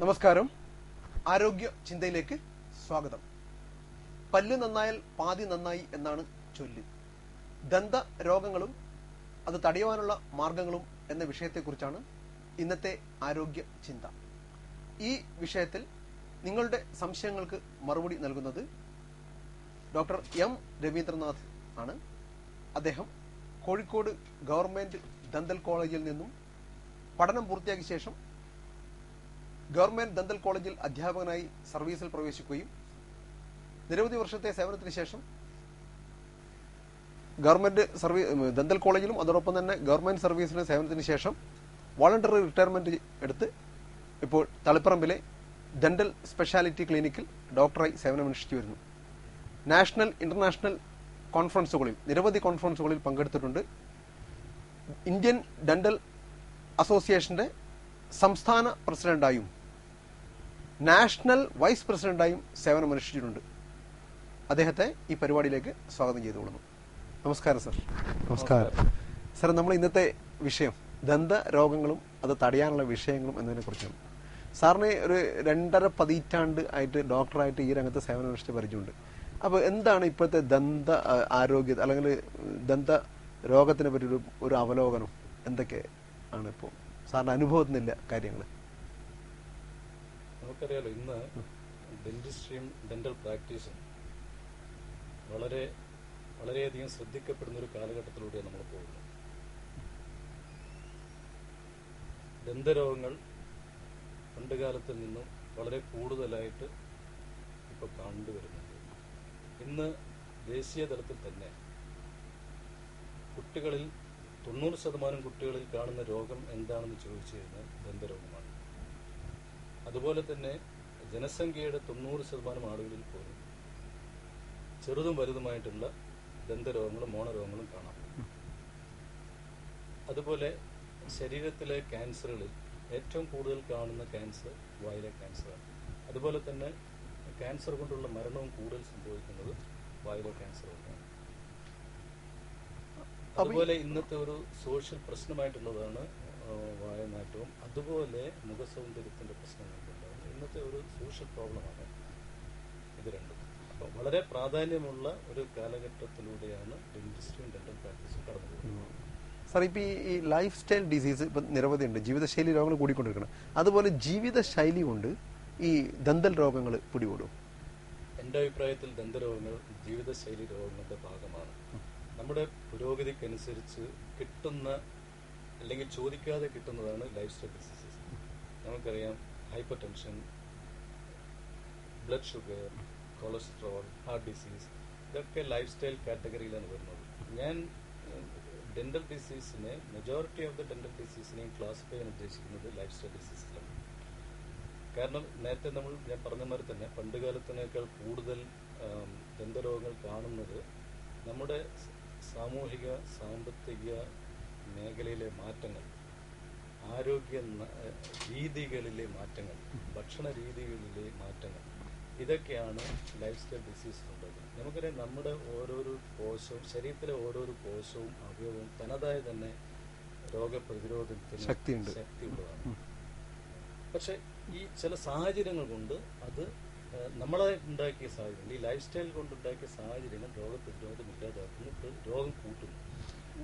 നമസ്കാരം. ആരോഗ്യ ചിന്തയിലേക്ക് സ്വാഗതം. പല്ല് നന്നായാൽ പാതി നന്നായി എന്നാണ് ചൊല്ല്. ദന്ത രോഗങ്ങളും അത് തടയുവാനുള്ള മാർഗങ്ങളും എന്ന വിഷയത്തെക്കുറിച്ചാണ് ഇന്നത്തെ ആരോഗ്യ ചിന്ത. ഈ വിഷയത്തിൽ നിങ്ങളുടെ സംശയങ്ങൾക്ക് മറുപടി നൽകുന്നത് ഡോക്ടർ എം രവീന്ദ്രനാഥ് ആണ്. അദ്ദേഹം കോഴിക്കോട് ഗവൺമെന്റ് ദന്തൽ കോളേജിൽ നിന്നും പഠനം പൂർത്തിയാക്കിയ ശേഷം ഗവൺമെന്റ് ദന്തൽ കോളേജിൽ അധ്യാപകനായി സർവീസിൽ പ്രവേശിക്കുകയും നിരവധി വർഷത്തെ സേവനത്തിന് ശേഷം ഗവൺമെന്റ് ദന്തൽ കോളേജിലും അതോടൊപ്പം തന്നെ ഗവൺമെന്റ് സർവീസിന് സേവനത്തിന് ശേഷം വോളണ്ടറി റിട്ടയർമെന്റ് എടുത്ത് ഇപ്പോൾ തളിപ്പറമ്പിലെ ഡെന്റൽ സ്പെഷ്യാലിറ്റി ക്ലിനിക്കിൽ ഡോക്ടറായി സേവനമനുഷ്ഠിച്ചു വരുന്നു. നാഷണൽ ഇന്റർനാഷണൽ കോൺഫറൻസുകളിൽ നിരവധി കോൺഫറൻസുകളിൽ പങ്കെടുത്തിട്ടുണ്ട്. ഇന്ത്യൻ ഡെന്റൽ അസോസിയേഷന്റെ സംസ്ഥാന പ്രസിഡന്റായും നാഷണൽ വൈസ് പ്രസിഡന്റായും സേവനമനുഷ്ഠിച്ചിട്ടുണ്ട്. അദ്ദേഹത്തെ ഈ പരിപാടിയിലേക്ക് സ്വാഗതം ചെയ്തുകൊള്ളുന്നു. നമസ്കാരം സർ. നമസ്കാരം സർ, നമ്മൾ ഇന്നത്തെ വിഷയം ദന്ത രോഗങ്ങളും അത് തടയാനുള്ള വിഷയങ്ങളും എന്നതിനെ കുറിച്ചാണ്. സാറിന് ഒരു 2.5 പതിറ്റാണ്ട് ആയിട്ട് ഡോക്ടറായിട്ട് ഈ രംഗത്ത് സേവനമനുഷ്ഠിച്ച പരിചയമുണ്ട്. അപ്പോൾ എന്താണ് ഇപ്പോഴത്തെ ദന്ത ആരോഗ്യ അല്ലെങ്കിൽ ദന്ത രോഗത്തിനെ പറ്റി ഒരു അവലോകനം എന്തൊക്കെ ആണ് ഇപ്പോൾ സാറിന്റെ അനുഭവത്തിനില്ല കാര്യങ്ങൾ? നമുക്കറിയാലോ, ഇന്ന് ഡെന്റിസ്ട്രിയും ഡെന്റൽ പ്രാക്ടീസും വളരെയധികം ശ്രദ്ധിക്കപ്പെടുന്ന ഒരു കാലഘട്ടത്തിലൂടെയാണ് നമ്മൾ പോകുന്നത്. ദന്തരോഗങ്ങൾ പണ്ടുകാലത്തിൽ നിന്നും വളരെ കൂടുതലായിട്ട് ഇപ്പോൾ കണ്ടുവരുന്നുണ്ട്. ഇന്ന് ദേശീയ തലത്തിൽ തന്നെ കുട്ടികളിൽ 90% കുട്ടികളിൽ കാണുന്ന രോഗം എന്താണെന്ന് ചോദിച്ചു കഴിഞ്ഞാൽ ദന്തരോഗമാണ്. അതുപോലെ തന്നെ ജനസംഖ്യയുടെ 90% ആളുകളിൽ പോലും ചെറുതും വലുതുമായിട്ടുള്ള ദന്തരോഗങ്ങളും മോണരോഗങ്ങളും കാണാം. അതുപോലെ ശരീരത്തിലെ ക്യാൻസറുകളിൽ ഏറ്റവും കൂടുതൽ കാണുന്ന ക്യാൻസർ വായിലെ ക്യാൻസറാണ്. അതുപോലെ തന്നെ ക്യാൻസർ കൊണ്ടുള്ള മരണവും കൂടുതൽ സംഭവിക്കുന്നത് വായിലെ ക്യാൻസർ കൊണ്ടാണ്. അതുപോലെ ഇന്നത്തെ ഒരു സോഷ്യൽ പ്രശ്നമായിട്ടുള്ളതാണ് വായനാറ്റവും അതുപോലെ മുഖസൗന്ദര്യത്തിന്റെ പ്രശ്നങ്ങളുണ്ടാകുന്നത്. ഇന്നത്തെ ഒരു സോഷ്യൽ പ്രോബ്ലമാണ് ഇത് രണ്ടും. അപ്പോൾ വളരെ പ്രാധാന്യമുള്ള ഒരു കാലഘട്ടത്തിലൂടെയാണ് ഡെന്റിസ്ട്രിയും ഡെന്റൽ പ്രാക്ടീസും കടന്നു പോകുന്നത്. സാർ, ഇപ്പം ഈ ലൈഫ് സ്റ്റൈൽ ഡിസീസ് ഇപ്പം നിരവധി ഉണ്ട്. ജീവിതശൈലി രോഗങ്ങൾ കൂടിക്കൊണ്ടിരിക്കണം. അതുപോലെ ജീവിതശൈലി കൊണ്ട് ഈ ദന്തൽ രോഗങ്ങൾ പിടികൂടും. എൻ്റെ അഭിപ്രായത്തിൽ ദന്തരോഗങ്ങൾ ജീവിതശൈലി രോഗങ്ങളുടെ ഭാഗമാണ്. നമ്മുടെ പുരോഗതിക്കനുസരിച്ച് കിട്ടുന്ന അല്ലെങ്കിൽ ചോദിക്കാതെ കിട്ടുന്നതാണ് ലൈഫ് സ്റ്റൈൽ ഡിസീസസ്. നമുക്കറിയാം, hypertension, blood sugar, cholesterol, heart disease, ഇതൊക്കെ ലൈഫ് സ്റ്റൈൽ കാറ്റഗറിയിലാണ് വരുന്നത്. ഞാൻ ഡെന്റൽ ഡിസീസിനെ മെജോറിറ്റി ഓഫ് ദ ഡെന്റൽ ഡിസീസിനെയും ക്ലാസിഫൈ ചെയ്യാൻ ഉദ്ദേശിക്കുന്നത് ലൈഫ് സ്റ്റൈൽ ഡിസീസിലാണ്. കാരണം നേരത്തെ ഞാൻ പറഞ്ഞ മാതിരി തന്നെ പണ്ടുകാലത്തിനേക്കാൾ കൂടുതൽ ദന്തരോഗങ്ങൾ കാണുന്നത് നമ്മുടെ സാമൂഹിക സാമ്പത്തിക മേഖലയിലെ മാറ്റങ്ങൾ, ആരോഗ്യ രീതികളിലെ മാറ്റങ്ങൾ, ഭക്ഷണ രീതികളിലെ മാറ്റങ്ങൾ, ഇതൊക്കെയാണ് ലൈഫ് സ്റ്റൈൽ ഡിസീസ് ഉള്ളത്. നമുക്കറിയാം, നമ്മുടെ ഓരോരോ കോശവും ശരീരത്തിലെ ഓരോരോ കോശവും അവയവവും തനതായ തന്നെ രോഗപ്രതിരോധത്തിന് ശക്തിയുള്ളതാണ്. പക്ഷെ ഈ ചില സാഹചര്യങ്ങൾ കൊണ്ട് അത് നമ്മളെ ഉണ്ടാക്കിയ സാഹചര്യങ്ങൾ, ഈ ലൈഫ് സ്റ്റൈൽ കൊണ്ടുണ്ടാക്കിയ സാഹചര്യങ്ങൾ രോഗപ്രതിരോധം ഇല്ലാതാക്കുന്നു, രോഗം കൂട്ടുന്നു.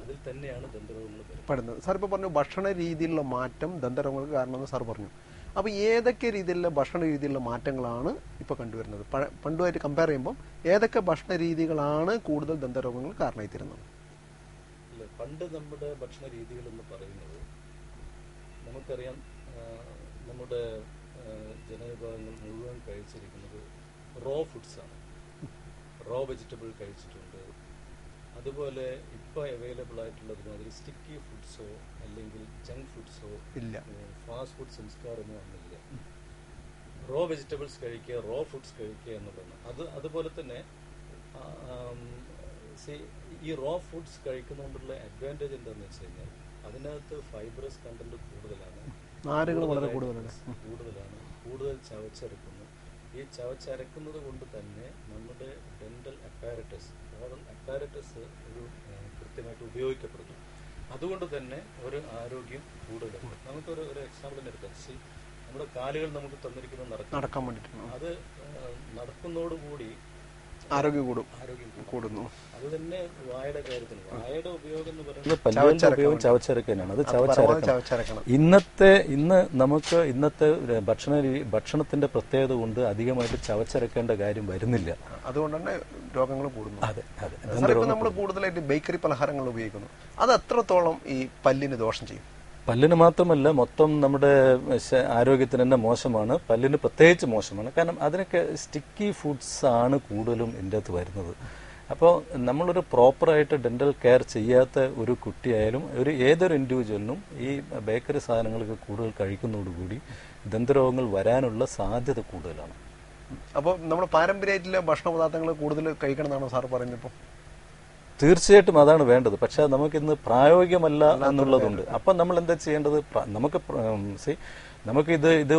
അതിൽ തന്നെയാണ് ദന്തരോഗങ്ങൾ പെടുന്നത്. സാർ ഇപ്പോൾ പറഞ്ഞു ഭക്ഷണ രീതിയിലുള്ള മാറ്റം ദന്തരോഗങ്ങൾക്ക് കാരണമെന്ന് സാർ പറഞ്ഞു. അപ്പോൾ ഏതൊക്കെ രീതിയിലുള്ള ഭക്ഷണ രീതിയിലുള്ള മാറ്റങ്ങളാണ് ഇപ്പോൾ കണ്ടുവരുന്നത്? പണ്ടുമായിട്ട് കമ്പയർ ചെയ്യുമ്പോൾ ഏതൊക്കെ ഭക്ഷണ രീതികളാണ് കൂടുതൽ ദന്തരോഗങ്ങൾ കാരണമായി തീരുന്നത്? പണ്ട് നമ്മുടെ ഭക്ഷണ രീതികൾ എന്ന് പറയുന്നത്, നമുക്കറിയാം, നമ്മുടെ ജനവിഭാഗങ്ങൾ മുഴുവൻ കഴിച്ചിരിക്കുന്നത് റോ ഫുഡ്സാണ്. റോ വെജിറ്റബിൾ കഴിച്ചിട്ടുണ്ട്. അതുപോലെ ഇപ്പോൾ അവൈലബിൾ ആയിട്ടുള്ളത് മാതിരി സ്റ്റിക്കി ഫുഡ്സോ അല്ലെങ്കിൽ ജങ്ക് ഫുഡ്സോ ഇല്ല, ഫാസ്റ്റ് ഫുഡ് സംസ്കാരമോ ഒന്നുമില്ല. റോ വെജിറ്റബിൾസ് കഴിക്കുക, റോ ഫുഡ്സ് കഴിക്കുക എന്നുള്ളതാണ്. അതുപോലെ തന്നെ ഈ റോ ഫുഡ്സ് കഴിക്കുന്നതുകൊണ്ടുള്ള അഡ്വാൻറ്റേജ് എന്താണെന്ന് വെച്ച് കഴിഞ്ഞാൽ അതിനകത്ത് ഫൈബ്രസ് കണ്ടന്റ് കൂടുതലാണ്, കൂടുതൽ ചവച്ചരക്കുന്നു. ഈ ചവച്ചരക്കുന്നത് കൊണ്ട് തന്നെ നമ്മുടെ ഡെന്റൽ അപ്പാരറ്റസ്, ഓറൽ അപ്പാരറ്റസ് ഒരു കൃത്യമായിട്ട് ഉപയോഗിക്കപ്പെടുന്നു. അതുകൊണ്ട് തന്നെ ഒരു ആരോഗ്യം കൂടുതലാണ്. നമുക്കൊരു എക്സാമ്പിളിന് എടുക്കാം. നമ്മുടെ കാലുകൾ നമുക്ക് തന്നിരിക്കുന്നത് നടക്കാൻ വേണ്ടിയിട്ടാണ്. അത് നടക്കുന്നതോടുകൂടി ആരോഗ്യം ആരോഗ്യം കൂടുന്നു. അത് തന്നെ വായയുടെ കാര്യത്തിന് വായയുടെ ഉപയോഗം എന്ന് പറയുന്നത് പല്ലുകളുടെ ഉപയോഗം ചവച്ചരക്കാനാണ്. അത് ചവച്ചരക്കണം. ഇന്ന് നമുക്ക് ഇന്നത്തെ ഭക്ഷണത്തിന്റെ പ്രത്യേകത കൊണ്ട് അധികമായിട്ട് ചവച്ചരക്കേണ്ട കാര്യം വരുന്നില്ല. അതുകൊണ്ട് തന്നെ രോഗങ്ങൾ കൂടുന്നു. അതെ അതെ. നമ്മൾ കൂടുതലായിട്ട് ബേക്കറി പലഹാരങ്ങൾ ഉപയോഗിക്കുന്നു. അത് എത്രത്തോളം ഈ പല്ലിന് ദോഷം ചെയ്യും? പല്ലിന് മാത്രമല്ല, മൊത്തം നമ്മുടെ ആരോഗ്യത്തിന് തന്നെ മോശമാണ്. പല്ലിന് പ്രത്യേകിച്ച് മോശമാണ്. കാരണം അതിനൊക്കെ സ്റ്റിക്കി ഫുഡ്സ് ആണ് കൂടുതലും ഇതിൻ്റെ അകത്ത് വരുന്നത്. അപ്പോൾ നമ്മളൊരു പ്രോപ്പറായിട്ട് ഡെന്റൽ കെയർ ചെയ്യാത്ത ഒരു കുട്ടിയായാലും ഏതൊരു ഇൻഡിവിജ്വലിനും ഈ ബേക്കറി സാധനങ്ങളൊക്കെ കൂടുതൽ കഴിക്കുന്നതോടുകൂടി ദന്തരോഗങ്ങൾ വരാനുള്ള സാധ്യത കൂടുതലാണ്. അപ്പോൾ നമ്മുടെ പാരമ്പര്യമായിട്ടുള്ള ഭക്ഷണ പദാർത്ഥങ്ങൾ കൂടുതൽ കഴിക്കണം എന്നാണോ സാർ പറയുന്നത്? തീർച്ചയായിട്ടും അതാണ് വേണ്ടത്. പക്ഷെ നമുക്കിന്ന് പ്രായോഗികമല്ല എന്നുള്ളതുണ്ട്. അപ്പം നമ്മൾ എന്താ ചെയ്യേണ്ടത്? ഇത്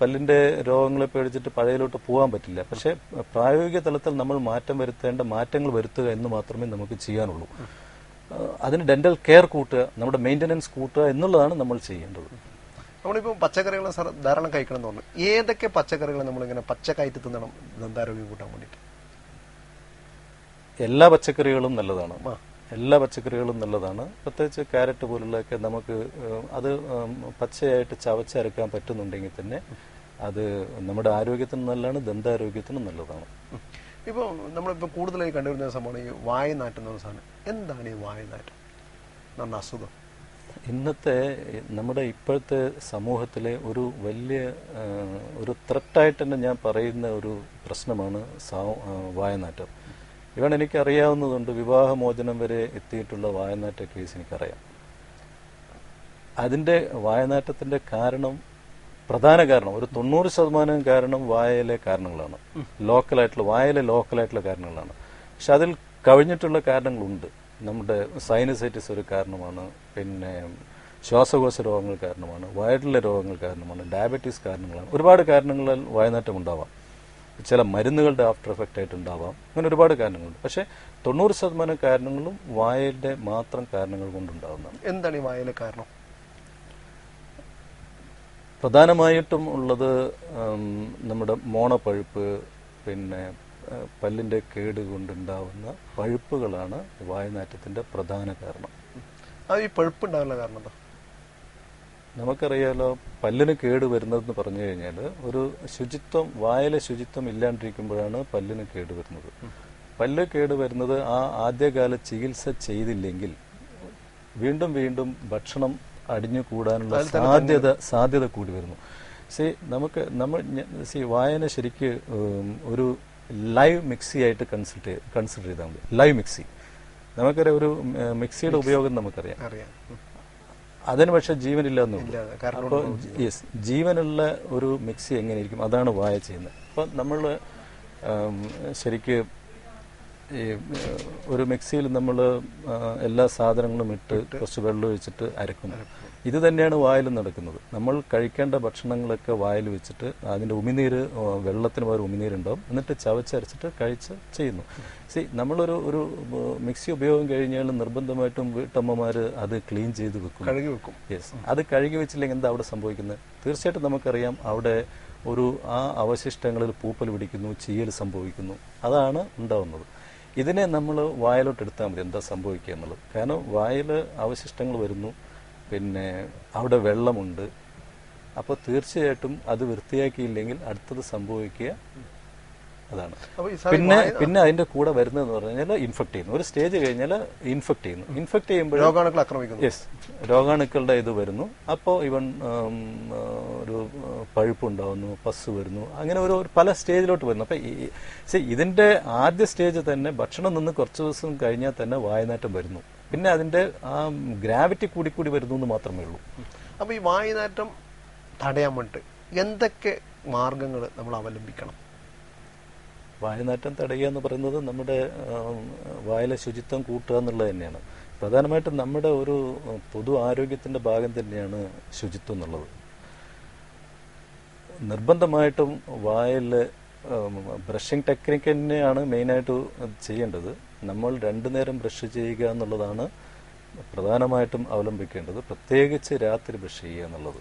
പല്ലിന്റെ രോഗങ്ങളെ പേടിച്ചിട്ട് പഴയലോട്ട് പോകാൻ പറ്റില്ല. പക്ഷെ പ്രായോഗിക തലത്തിൽ നമ്മൾ മാറ്റങ്ങൾ വരുത്തുക എന്ന് മാത്രമേ നമുക്ക് ചെയ്യാനുള്ളൂ. അതിന് ഡെന്റൽ കെയർ കൂട്ടുക, നമ്മുടെ മെയിൻ്റനൻസ് കൂട്ടുക എന്നുള്ളതാണ് നമ്മൾ ചെയ്യേണ്ടത്. നമ്മളിപ്പോൾ പച്ചക്കറികൾ ധാരാളം കഴിക്കണം എന്ന് പറഞ്ഞു. ഏതൊക്കെ പച്ചക്കറികൾ നമ്മളിങ്ങനെ പച്ചക്കായിട്ട് തിന്നണം ദന്താരോഗ്യം കൂട്ടാൻ വേണ്ടിയിട്ട്? എല്ലാ പച്ചക്കറികളും നല്ലതാണ്. പ്രത്യേകിച്ച് ക്യാരറ്റ് പോലുള്ളതൊക്കെ നമുക്ക് അത് പച്ചയായിട്ട് ചവച്ചരക്കാൻ പറ്റുന്നുണ്ടെങ്കിൽ തന്നെ അത് നമ്മുടെ ആരോഗ്യത്തിന് നല്ലതാണ്, ദന്താരോഗ്യത്തിനും നല്ലതാണ്. ഇപ്പോൾ നമ്മളിപ്പോൾ കൂടുതലായി കണ്ടുവരുന്ന സംഭവമാണ് ഈ വായനാറ്റം എന്ന സാധനം. എന്താണ് ഈ വായനാറ്റം എന്ന് പറഞ്ഞ അസുഖം? ഇന്നത്തെ നമ്മുടെ ഇപ്പോഴത്തെ സമൂഹത്തിലെ ഒരു വലിയ ഒരു ത്രെട്ടായിട്ട് തന്നെ ഞാൻ പറയുന്ന ഒരു പ്രശ്നമാണ് വായനാറ്റം. ഇവൻ എനിക്കറിയാവുന്നതുകൊണ്ട് വിവാഹമോചനം വരെ എത്തിയിട്ടുള്ള വായനാറ്റ കേസ് എനിക്കറിയാം. അതിൻ്റെ വായനാറ്റത്തിന്റെ പ്രധാന കാരണം ഒരു 90% കാരണം വായയിലെ കാരണങ്ങളാണ്. ലോക്കലായിട്ടുള്ള കാരണങ്ങളാണ്. പക്ഷെ അതിൽ കവിഞ്ഞിട്ടുള്ള കാരണങ്ങളുണ്ട്. നമ്മുടെ സൈനസൈറ്റിസ് ഒരു കാരണമാണ്, പിന്നെ ശ്വാസകോശ രോഗങ്ങൾ കാരണമാണ്, വയറിലെ രോഗങ്ങൾ കാരണമാണ്, ഡയബറ്റീസ് കാരണങ്ങളാണ്. ഒരുപാട് കാരണങ്ങളാൽ വായനാറ്റം ഉണ്ടാവാം. ചില മരുന്നുകളുടെ ആഫ്റ്റർ എഫക്റ്റ് ആയിട്ടുണ്ടാവാം. അങ്ങനെ ഒരുപാട് കാരണങ്ങളുണ്ട്. പക്ഷെ 90% കാരണങ്ങളും വായയുടെ മാത്രം കാരണങ്ങൾ കൊണ്ടുണ്ടാകുന്നതാണ്. എന്താണ് ഈ വായയിലെ കാരണം? പ്രധാനമായിട്ടും ഉള്ളത് നമ്മുടെ മോണപ്പഴുപ്പ്, പിന്നെ പല്ലിന്റെ കേട് കൊണ്ടുണ്ടാവുന്ന പഴുപ്പുകളാണ് വായനാറ്റത്തിന്റെ പ്രധാന കാരണം. ഈ പഴുപ്പ് ഉണ്ടാകാനുള്ള കാരണം എന്താ? നമുക്കറിയാലോ, പല്ലിന് കേട് വരുന്നതെന്ന് പറഞ്ഞു കഴിഞ്ഞാൽ വായിലെ ശുചിത്വം ഇല്ലാണ്ടിരിക്കുമ്പോഴാണ് പല്ലിന് കേട് വരുന്നത്. പല്ല് കേട് വരുന്നത് ആദ്യകാല ചികിത്സ ചെയ്തില്ലെങ്കിൽ വീണ്ടും ഭക്ഷണം അടിഞ്ഞു കൂടാനുള്ള സാധ്യത കൂടി വരുന്നു. വായന ശരിക്ക് ഒരു ലൈവ് മിക്സി ആയിട്ട് കൺസിഡർ ചെയ്താൽ മതി. ലൈവ് മിക്സി നമുക്കറിയാം. ഒരു മിക്സിയുടെ ഉപയോഗം നമുക്കറിയാം. അതിന് പക്ഷെ ജീവനില്ല എന്നുള്ളൂ. അപ്പോൾ ജീവനുള്ള ഒരു മിക്സി എങ്ങനെയിരിക്കും? അതാണ് വായ ചെയ്യുന്നത്. അപ്പം നമ്മൾ ശരിക്ക് ഈ ഒരു മിക്സിയിൽ നമ്മൾ എല്ലാ സാധനങ്ങളും ഇട്ട് കുറച്ച് വെള്ളം ഒഴിച്ചിട്ട് അരക്കുന്നു. ഇത് തന്നെയാണ് വായിലും നടക്കുന്നത്. നമ്മൾ കഴിക്കേണ്ട ഭക്ഷണങ്ങളൊക്കെ വായിൽ വെച്ചിട്ട് അതിൻ്റെ വെള്ളത്തിന് പകരം ഉമിനീരുണ്ടാവും, എന്നിട്ട് ചവച്ചരച്ചിട്ട് ചെയ്യുന്നു. നമ്മളൊരു മിക്സി ഉപയോഗം കഴിഞ്ഞാൽ നിർബന്ധമായിട്ടും വീട്ടമ്മമാർ അത് ക്ലീൻ ചെയ്ത് വെക്കും. യെസ്, അത് കഴുകി വെച്ചില്ലെങ്കിൽ എന്താ അവിടെ സംഭവിക്കുന്നത്? തീർച്ചയായിട്ടും നമുക്കറിയാം, അവിടെ ആ അവശിഷ്ടങ്ങളിൽ പൂപ്പൽ പിടിക്കുന്നു, ചീയൽ സംഭവിക്കുന്നു. അതാണ് ഉണ്ടാവുന്നത്. ഇതിനെ നമ്മൾ വായിലോട്ട് എടുത്താൽ മതി എന്താ സംഭവിക്കുക എന്നുള്ളത്. കാരണം വായിൽ അവശിഷ്ടങ്ങൾ വരുന്നു, പിന്നെ അവിടെ വെള്ളമുണ്ട്. അപ്പോൾ തീർച്ചയായിട്ടും അത് വൃത്തിയാക്കിയില്ലെങ്കിൽ അടുത്തത് സംഭവിക്കുക അതാണ്. പിന്നെ അതിന്റെ കൂടെ വരുന്നതെന്ന് പറഞ്ഞാൽ ഇൻഫെക്ട് ചെയ്യുന്നു. ഒരു സ്റ്റേജ് കഴിഞ്ഞാൽ ഇൻഫെക്ട് ചെയ്യുമ്പോൾ രോഗാണുക്കളുടെ ഇത് വരുന്നു. അപ്പോൾ ഒരു പഴുപ്പുണ്ടാവുന്നു, പസ് വരുന്നു, അങ്ങനെ പല സ്റ്റേജിലോട്ട് വരുന്നു. അപ്പൊ ഇതിന്റെ ആദ്യ സ്റ്റേജ് തന്നെ ഭക്ഷണം നിന്ന് കുറച്ച് ദിവസം കഴിഞ്ഞാൽ തന്നെ വായനാറ്റം വരുന്നു. പിന്നെ അതിന്റെ ആ ഗ്രാവിറ്റി കൂടി വരുന്നു എന്ന് മാത്രമേ ഉള്ളൂ. അപ്പൊ ഈ വായനാറ്റം തടയാൻ വേണ്ടിട്ട് എന്തൊക്കെ മാർഗങ്ങൾ നമ്മൾ അവലംബിക്കണം? വായനാറ്റം തടയുക എന്ന് പറയുന്നത് നമ്മുടെ വായിലെ ശുചിത്വം കൂട്ടുക എന്നുള്ളത് തന്നെയാണ്. പ്രധാനമായിട്ടും നമ്മുടെ ഒരു പൊതു ആരോഗ്യത്തിന്റെ ഭാഗം തന്നെയാണ് ശുചിത്വം എന്നുള്ളത്. നിർബന്ധമായിട്ടും വായിൽ ബ്രഷിംഗ് ടെക്നിക്ക് തന്നെയാണ് മെയിനായിട്ട് ചെയ്യേണ്ടത്. നമ്മൾ 2 നേരം ബ്രഷ് ചെയ്യുക എന്നുള്ളതാണ് പ്രധാനമായിട്ടും അവലംബിക്കേണ്ടത്. പ്രത്യേകിച്ച് രാത്രി ബ്രഷ് ചെയ്യുക എന്നുള്ളത്.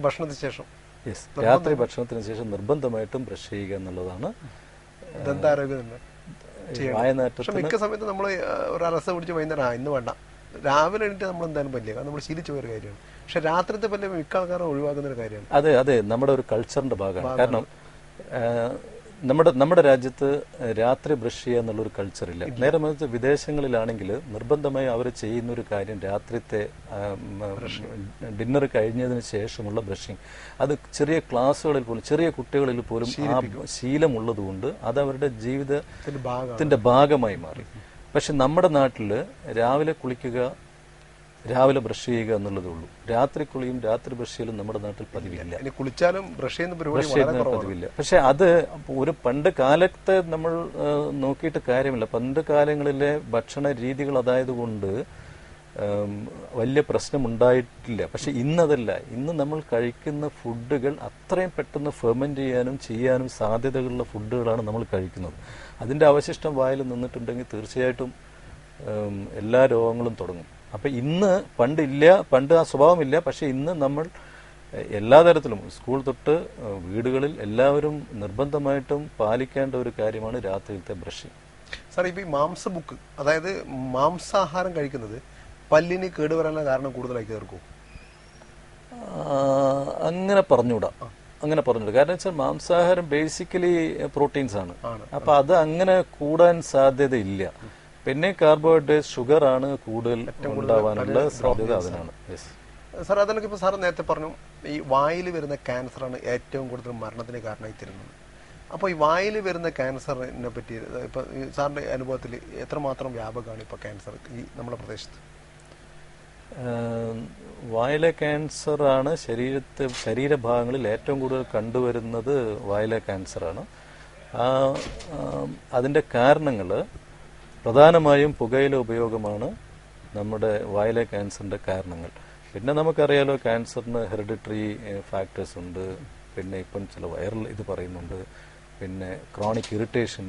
ഭക്ഷണത്തിന് ശേഷം യെസ്, രാത്രി ഭക്ഷണത്തിന് ശേഷം നിർബന്ധമായിട്ടും ബ്രഷ് ചെയ്യുക എന്നുള്ളതാണ് ദന്താരോഗ്യം തന്നെ. പക്ഷെ വായനാറ്റത്തിന്. മിക്ക സമയത്ത് നമ്മൾ ഒരു അരസ പിടിച്ച് വൈകുന്നേരം ഇന്ന് വേണ്ട, രാവിലെ എണീറ്റ് നമ്മൾ എന്തായാലും പല്ലിയ, കാരണം നമ്മൾ ശീലിച്ച ഒരു കാര്യമാണ്. പക്ഷെ രാത്രിത്തെ പല്ല് മിക്ക ആൾക്കാരും ഒഴിവാക്കുന്ന ഒരു കാര്യമാണ്. അതെ അതെ, നമ്മുടെ ഒരു കൾച്ചറിന്റെ ഭാഗമാണ്. കാരണം നമ്മുടെ രാജ്യത്ത് രാത്രി ബ്രഷ് ചെയ്യുക എന്നുള്ളൊരു കൾച്ചറില്ല. നേരെ മറിച്ച് വിദേശങ്ങളിലാണെങ്കിൽ നിർബന്ധമായി അവർ ചെയ്യുന്ന ഒരു കാര്യം രാത്രിത്തെ ഡിന്നർ കഴിഞ്ഞതിന് ശേഷമുള്ള ബ്രഷിങ്. അത് ചെറിയ ക്ലാസ്സുകളിൽ പോലും, ചെറിയ കുട്ടികളിൽ പോലും ആ ശീലമുള്ളത് കൊണ്ട് അത് അവരുടെ ജീവിതത്തിന്റെ ഭാഗമായി മാറി. പക്ഷെ നമ്മുടെ നാട്ടിൽ രാവിലെ കുളിക്കുക, രാവിലെ ബ്രഷ് ചെയ്യുക എന്നുള്ളതേ ഉള്ളൂ. രാത്രി കുളിയും രാത്രി ബ്രഷ് ചെയ്യലും നമ്മുടെ നാട്ടിൽ പതിവില്ല. കുളിച്ചാലും ബ്രഷ് ചെയ്യുന്ന പതിവില്ല. പക്ഷെ അത് ഒരു പണ്ട് കാലത്തെ നമ്മൾ നോക്കിയിട്ട് കാര്യമില്ല. പണ്ട് കാലങ്ങളിലെ ഭക്ഷണ രീതികൾ അതായത് കൊണ്ട് വലിയ പ്രശ്നമുണ്ടായിട്ടില്ല. പക്ഷെ ഇന്നതല്ല. ഇന്ന് നമ്മൾ കഴിക്കുന്ന ഫുഡുകൾ അത്രയും പെട്ടെന്ന് ഫെർമെന്റ് ചെയ്യാനും സാധ്യതകളുള്ള ഫുഡുകളാണ് നമ്മൾ കഴിക്കുന്നത്. അതിന്റെ അവശിഷ്ടം വായിൽ നിന്നിട്ടുണ്ടെങ്കിൽ തീർച്ചയായിട്ടും എല്ലാ രോഗങ്ങളും തുടങ്ങും. അപ്പൊ ഇന്ന് പണ്ട് ആ സ്വഭാവമില്ല. പക്ഷെ ഇന്ന് നമ്മൾ എല്ലാ തരത്തിലും സ്കൂൾ തൊട്ട് വീടുകളിൽ എല്ലാവരും നിർബന്ധമായിട്ടും പാലിക്കേണ്ട ഒരു കാര്യമാണ് രാത്രിയിലത്തെ ബ്രഷിംഗ്. സാർ, ഇപ്പൊ ഈ മാംസബുക്ക്, അതായത് മാംസാഹാരം കഴിക്കുന്നത് പല്ലിന് കേടുവരാനുള്ള കാരണം കൂടുതലായി തീർക്കും? അങ്ങനെ പറഞ്ഞുകൂടാ. കാരണം വെച്ചാൽ മാംസാഹാരം ബേസിക്കലി പ്രോട്ടീൻസ് ആണ്. അപ്പൊ അത് അങ്ങനെ കൂടാൻ സാധ്യതയില്ല. പിന്നെ കാർബോഹൈഡ്രേറ്റ്, ഷുഗർ ആണ് കൂടുതൽ ഉണ്ടാവാനുള്ള സാധ്യത അതിനാണ്. സാർ, അതിനൊക്കെ ഇപ്പൊ സാർ നേരത്തെ പറഞ്ഞു ഈ വായിൽ വരുന്ന ക്യാൻസറാണ് ഏറ്റവും കൂടുതൽ മരണത്തിന് കാരണമായി തരുന്നത്. അപ്പോൾ ഈ വായിൽ വരുന്ന ക്യാൻസറിനെ പറ്റി ഇപ്പൊ സാറിന്റെ അനുഭവത്തിൽ എത്രമാത്രം വ്യാപകമാണ് ഇപ്പൊ ക്യാൻസർ ഈ നമ്മുടെ പ്രദേശത്ത്? വായിലെ ക്യാൻസർ ആണ് ശരീരഭാഗങ്ങളിൽ ഏറ്റവും കൂടുതൽ കണ്ടുവരുന്നത്. വായിലെ ക്യാൻസറാണ്. അതിന്റെ കാരണങ്ങൾ പ്രധാനമായും പുകയില ഉപയോഗമാണ് നമ്മുടെ വായിലെ ക്യാൻസറിന്റെ കാരണങ്ങൾ. പിന്നെ നമുക്കറിയാലോ, ക്യാൻസറിന് ഹെറിഡിറ്ററി ഫാക്ടേഴ്സ് ഉണ്ട്. പിന്നെ ഇപ്പം ചില വൈറൽ ഇത് പറയുന്നുണ്ട്. പിന്നെ ക്രോണിക് ഇറിറ്റേഷൻ,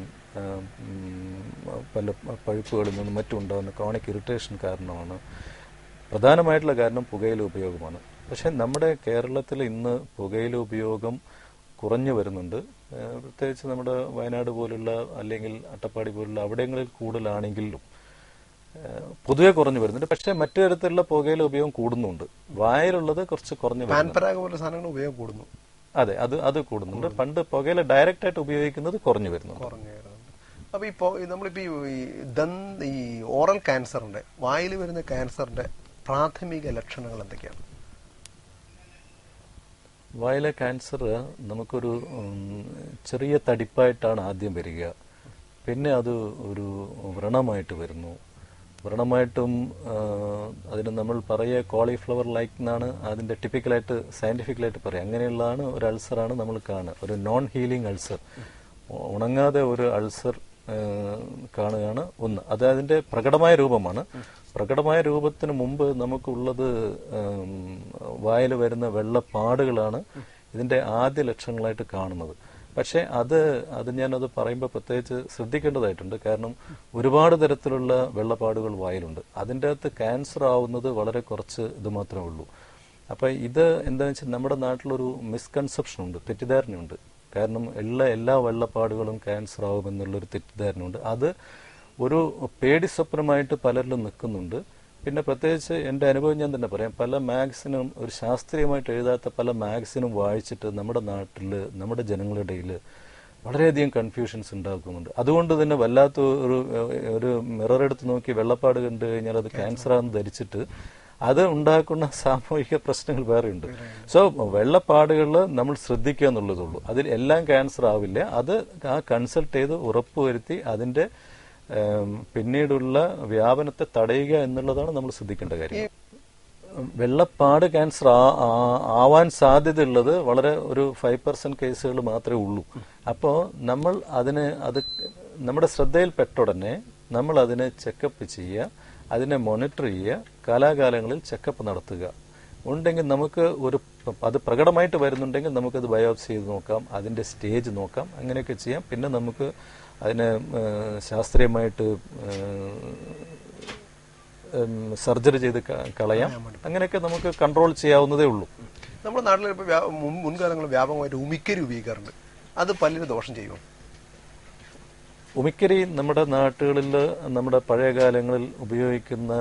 പല പഴുപ്പുകളിൽ നിന്നും മറ്റും ഉണ്ടാകുന്ന ക്രോണിക് ഇറിറ്റേഷൻ കാരണമാണ്. പ്രധാനമായിട്ടുള്ള കാരണം പുകയില ഉപയോഗമാണ്. പക്ഷെ നമ്മുടെ കേരളത്തിൽ ഇന്ന് പുകയില ഉപയോഗം കുറഞ്ഞു വരുന്നുണ്ട്. പ്രത്യേകിച്ച് നമ്മുടെ വയനാട് പോലുള്ള അല്ലെങ്കിൽ അട്ടപ്പാടി പോലുള്ള അവിടങ്ങളിൽ കൂടുതലാണെങ്കിലും പൊതുവെ കുറഞ്ഞു വരുന്നുണ്ട്. പക്ഷെ മറ്റു തരത്തിലുള്ള പുകയില ഉപയോഗം കൂടുന്നുണ്ട്. വായിലുള്ളത് കുറച്ച് കുറഞ്ഞു വരുന്നുണ്ട്. ഉപയോഗം കൂടുന്നു. അതെ, അത് കൂടുന്നുണ്ട്. പണ്ട് പുകയില ഡയറക്റ്റ് ആയിട്ട് ഉപയോഗിക്കുന്നത് കുറഞ്ഞു വരുന്നുണ്ട്. അപ്പൊ ഇപ്പോ നമ്മളിപ്പോ ഈ ഓറൽ ക്യാൻസറിന്റെ, വായിൽ വരുന്ന ക്യാൻസറിന്റെ പ്രാഥമിക ലക്ഷണങ്ങൾ എന്തൊക്കെയാണ്? വായിലെ ക്യാൻസർ നമുക്കൊരു ചെറിയ തടിപ്പായിട്ടാണ് ആദ്യം വരിക. പിന്നെ അത് ഒരു വ്രണമായിട്ട് വരുന്നു. വ്രണമായിട്ടും അതിന് നമ്മൾ പറയുക കോളിഫ്ലവർ ലൈക്ക് എന്നാണ് അതിന്റെ ടിപ്പിക്കലായിട്ട് സയന്റിഫിക്കലായിട്ട് പറയുക. അങ്ങനെയുള്ളതാണ് ഒരു അൾസറാണ് നമ്മൾ കാണുക. ഒരു നോൺ ഹീലിംഗ് അൾസർ, ഉണങ്ങാതെ ഒരു അൾസർ കാണുകയാണ് ഒന്ന്. അത് അതിന്റെ പ്രകടമായ രൂപമാണ്. പ്രകടമായ രൂപത്തിന് മുമ്പ് നമുക്കുള്ളത് വായിൽ വരുന്ന വെള്ളപ്പാടുകളാണ് ഇതിന്റെ ആദ്യ ലക്ഷണങ്ങളായിട്ട് കാണുന്നത്. പക്ഷെ അത് ഞാനത് പറയുമ്പോൾ പ്രത്യേകിച്ച് ശ്രദ്ധിക്കേണ്ടതായിട്ടുണ്ട്. കാരണം ഒരുപാട് തരത്തിലുള്ള വെള്ളപ്പാടുകൾ വായിലുണ്ട്. അതിൻ്റെ അകത്ത് ക്യാൻസർ ആവുന്നത് വളരെ കുറച്ച് ഇത് മാത്രമേ ഉള്ളൂ. അപ്പൊ ഇത് എന്താണെന്ന് വെച്ചാൽ നമ്മുടെ നാട്ടിലൊരു മിസ്കൺസെപ്ഷൻ ഉണ്ട്, തെറ്റിദ്ധാരണയുണ്ട്. കാരണം എല്ലാ വെള്ളപ്പാടുകളും ക്യാൻസർ ആവുമെന്നുള്ളൊരു തെറ്റിദ്ധാരണയുണ്ട്. അത് ഒരു പേടി സ്വപ്നമായിട്ട് പലരിലും നിൽക്കുന്നുണ്ട്. പിന്നെ പ്രത്യേകിച്ച് എൻ്റെ അനുഭവം ഞാൻ തന്നെ പറയാം. പല മാഗസിനും, ഒരു ശാസ്ത്രീയമായിട്ട് എഴുതാത്ത പല മാഗസിനും വായിച്ചിട്ട് നമ്മുടെ നാട്ടിൽ, നമ്മുടെ ജനങ്ങളുടെ ഇടയിൽ വളരെയധികം കൺഫ്യൂഷൻസ് ഉണ്ടാക്കുന്നുണ്ട്. അതുകൊണ്ട് തന്നെ വല്ലാത്ത ഒരു മിറർ എടുത്ത് നോക്കി വെള്ളപ്പാട് കണ്ടു കഴിഞ്ഞാൽ അത് ക്യാൻസറാണെന്ന് ധരിച്ചിട്ട് അത് ഉണ്ടാക്കുന്ന സാമൂഹിക പ്രശ്നങ്ങൾ വേറെയുണ്ട്. സോ വെള്ളപ്പാടുകൾ നമ്മൾ ശ്രദ്ധിക്കുക എന്നുള്ളതുള്ളൂ. അതിൽ എല്ലാം ക്യാൻസർ ആവില്ല. അത് കൺസൾട്ട് ചെയ്ത് ഉറപ്പുവരുത്തി അതിന്റെ പിന്നീടുള്ള വ്യാപനത്തെ തടയുക എന്നുള്ളതാണ് നമ്മൾ ശ്രദ്ധിക്കേണ്ട കാര്യം. വെള്ളപ്പാട് ക്യാൻസർ ആവാൻ സാധ്യതയുള്ളത് വളരെ ഒരു 5% കേസുകൾ മാത്രമേ ഉള്ളൂ. അപ്പോൾ നമ്മൾ അത് നമ്മുടെ ശ്രദ്ധയിൽപ്പെട്ട ഉടനെ നമ്മൾ അതിനെ ചെക്കപ്പ് ചെയ്യുക, അതിനെ മോണിറ്റർ ചെയ്യുക, കാലാകാലങ്ങളിൽ ചെക്കപ്പ് നടത്തുക. ഉണ്ടെങ്കിൽ നമുക്ക് അത് പ്രകടമായിട്ട് വരുന്നുണ്ടെങ്കിൽ നമുക്കത് ബയോപ്സി ചെയ്ത് നോക്കാം, അതിന്റെ സ്റ്റേജ് നോക്കാം, അങ്ങനെയൊക്കെ ചെയ്യാം. പിന്നെ നമുക്ക് അതിനെ ശാസ്ത്രീയമായിട്ട് സർജറി ചെയ്ത് കളയാം. അങ്ങനെയൊക്കെ നമുക്ക് കൺട്രോൾ ചെയ്യാവുന്നതേ ഉള്ളൂ. നമ്മുടെ നാട്ടിൽ ഇപ്പോൾ മുൻകാലങ്ങളിൽ വ്യാപകമായിട്ട് ഉമിക്കരി ഉപയോഗിക്കാറുണ്ട്. അത് പല്ലിന് ദോഷം ചെയ്യുമോ? ഉമിക്കരി നമ്മുടെ നാട്ടുകളിൽ നമ്മുടെ പഴയ കാലങ്ങളിൽ ഉപയോഗിക്കുന്ന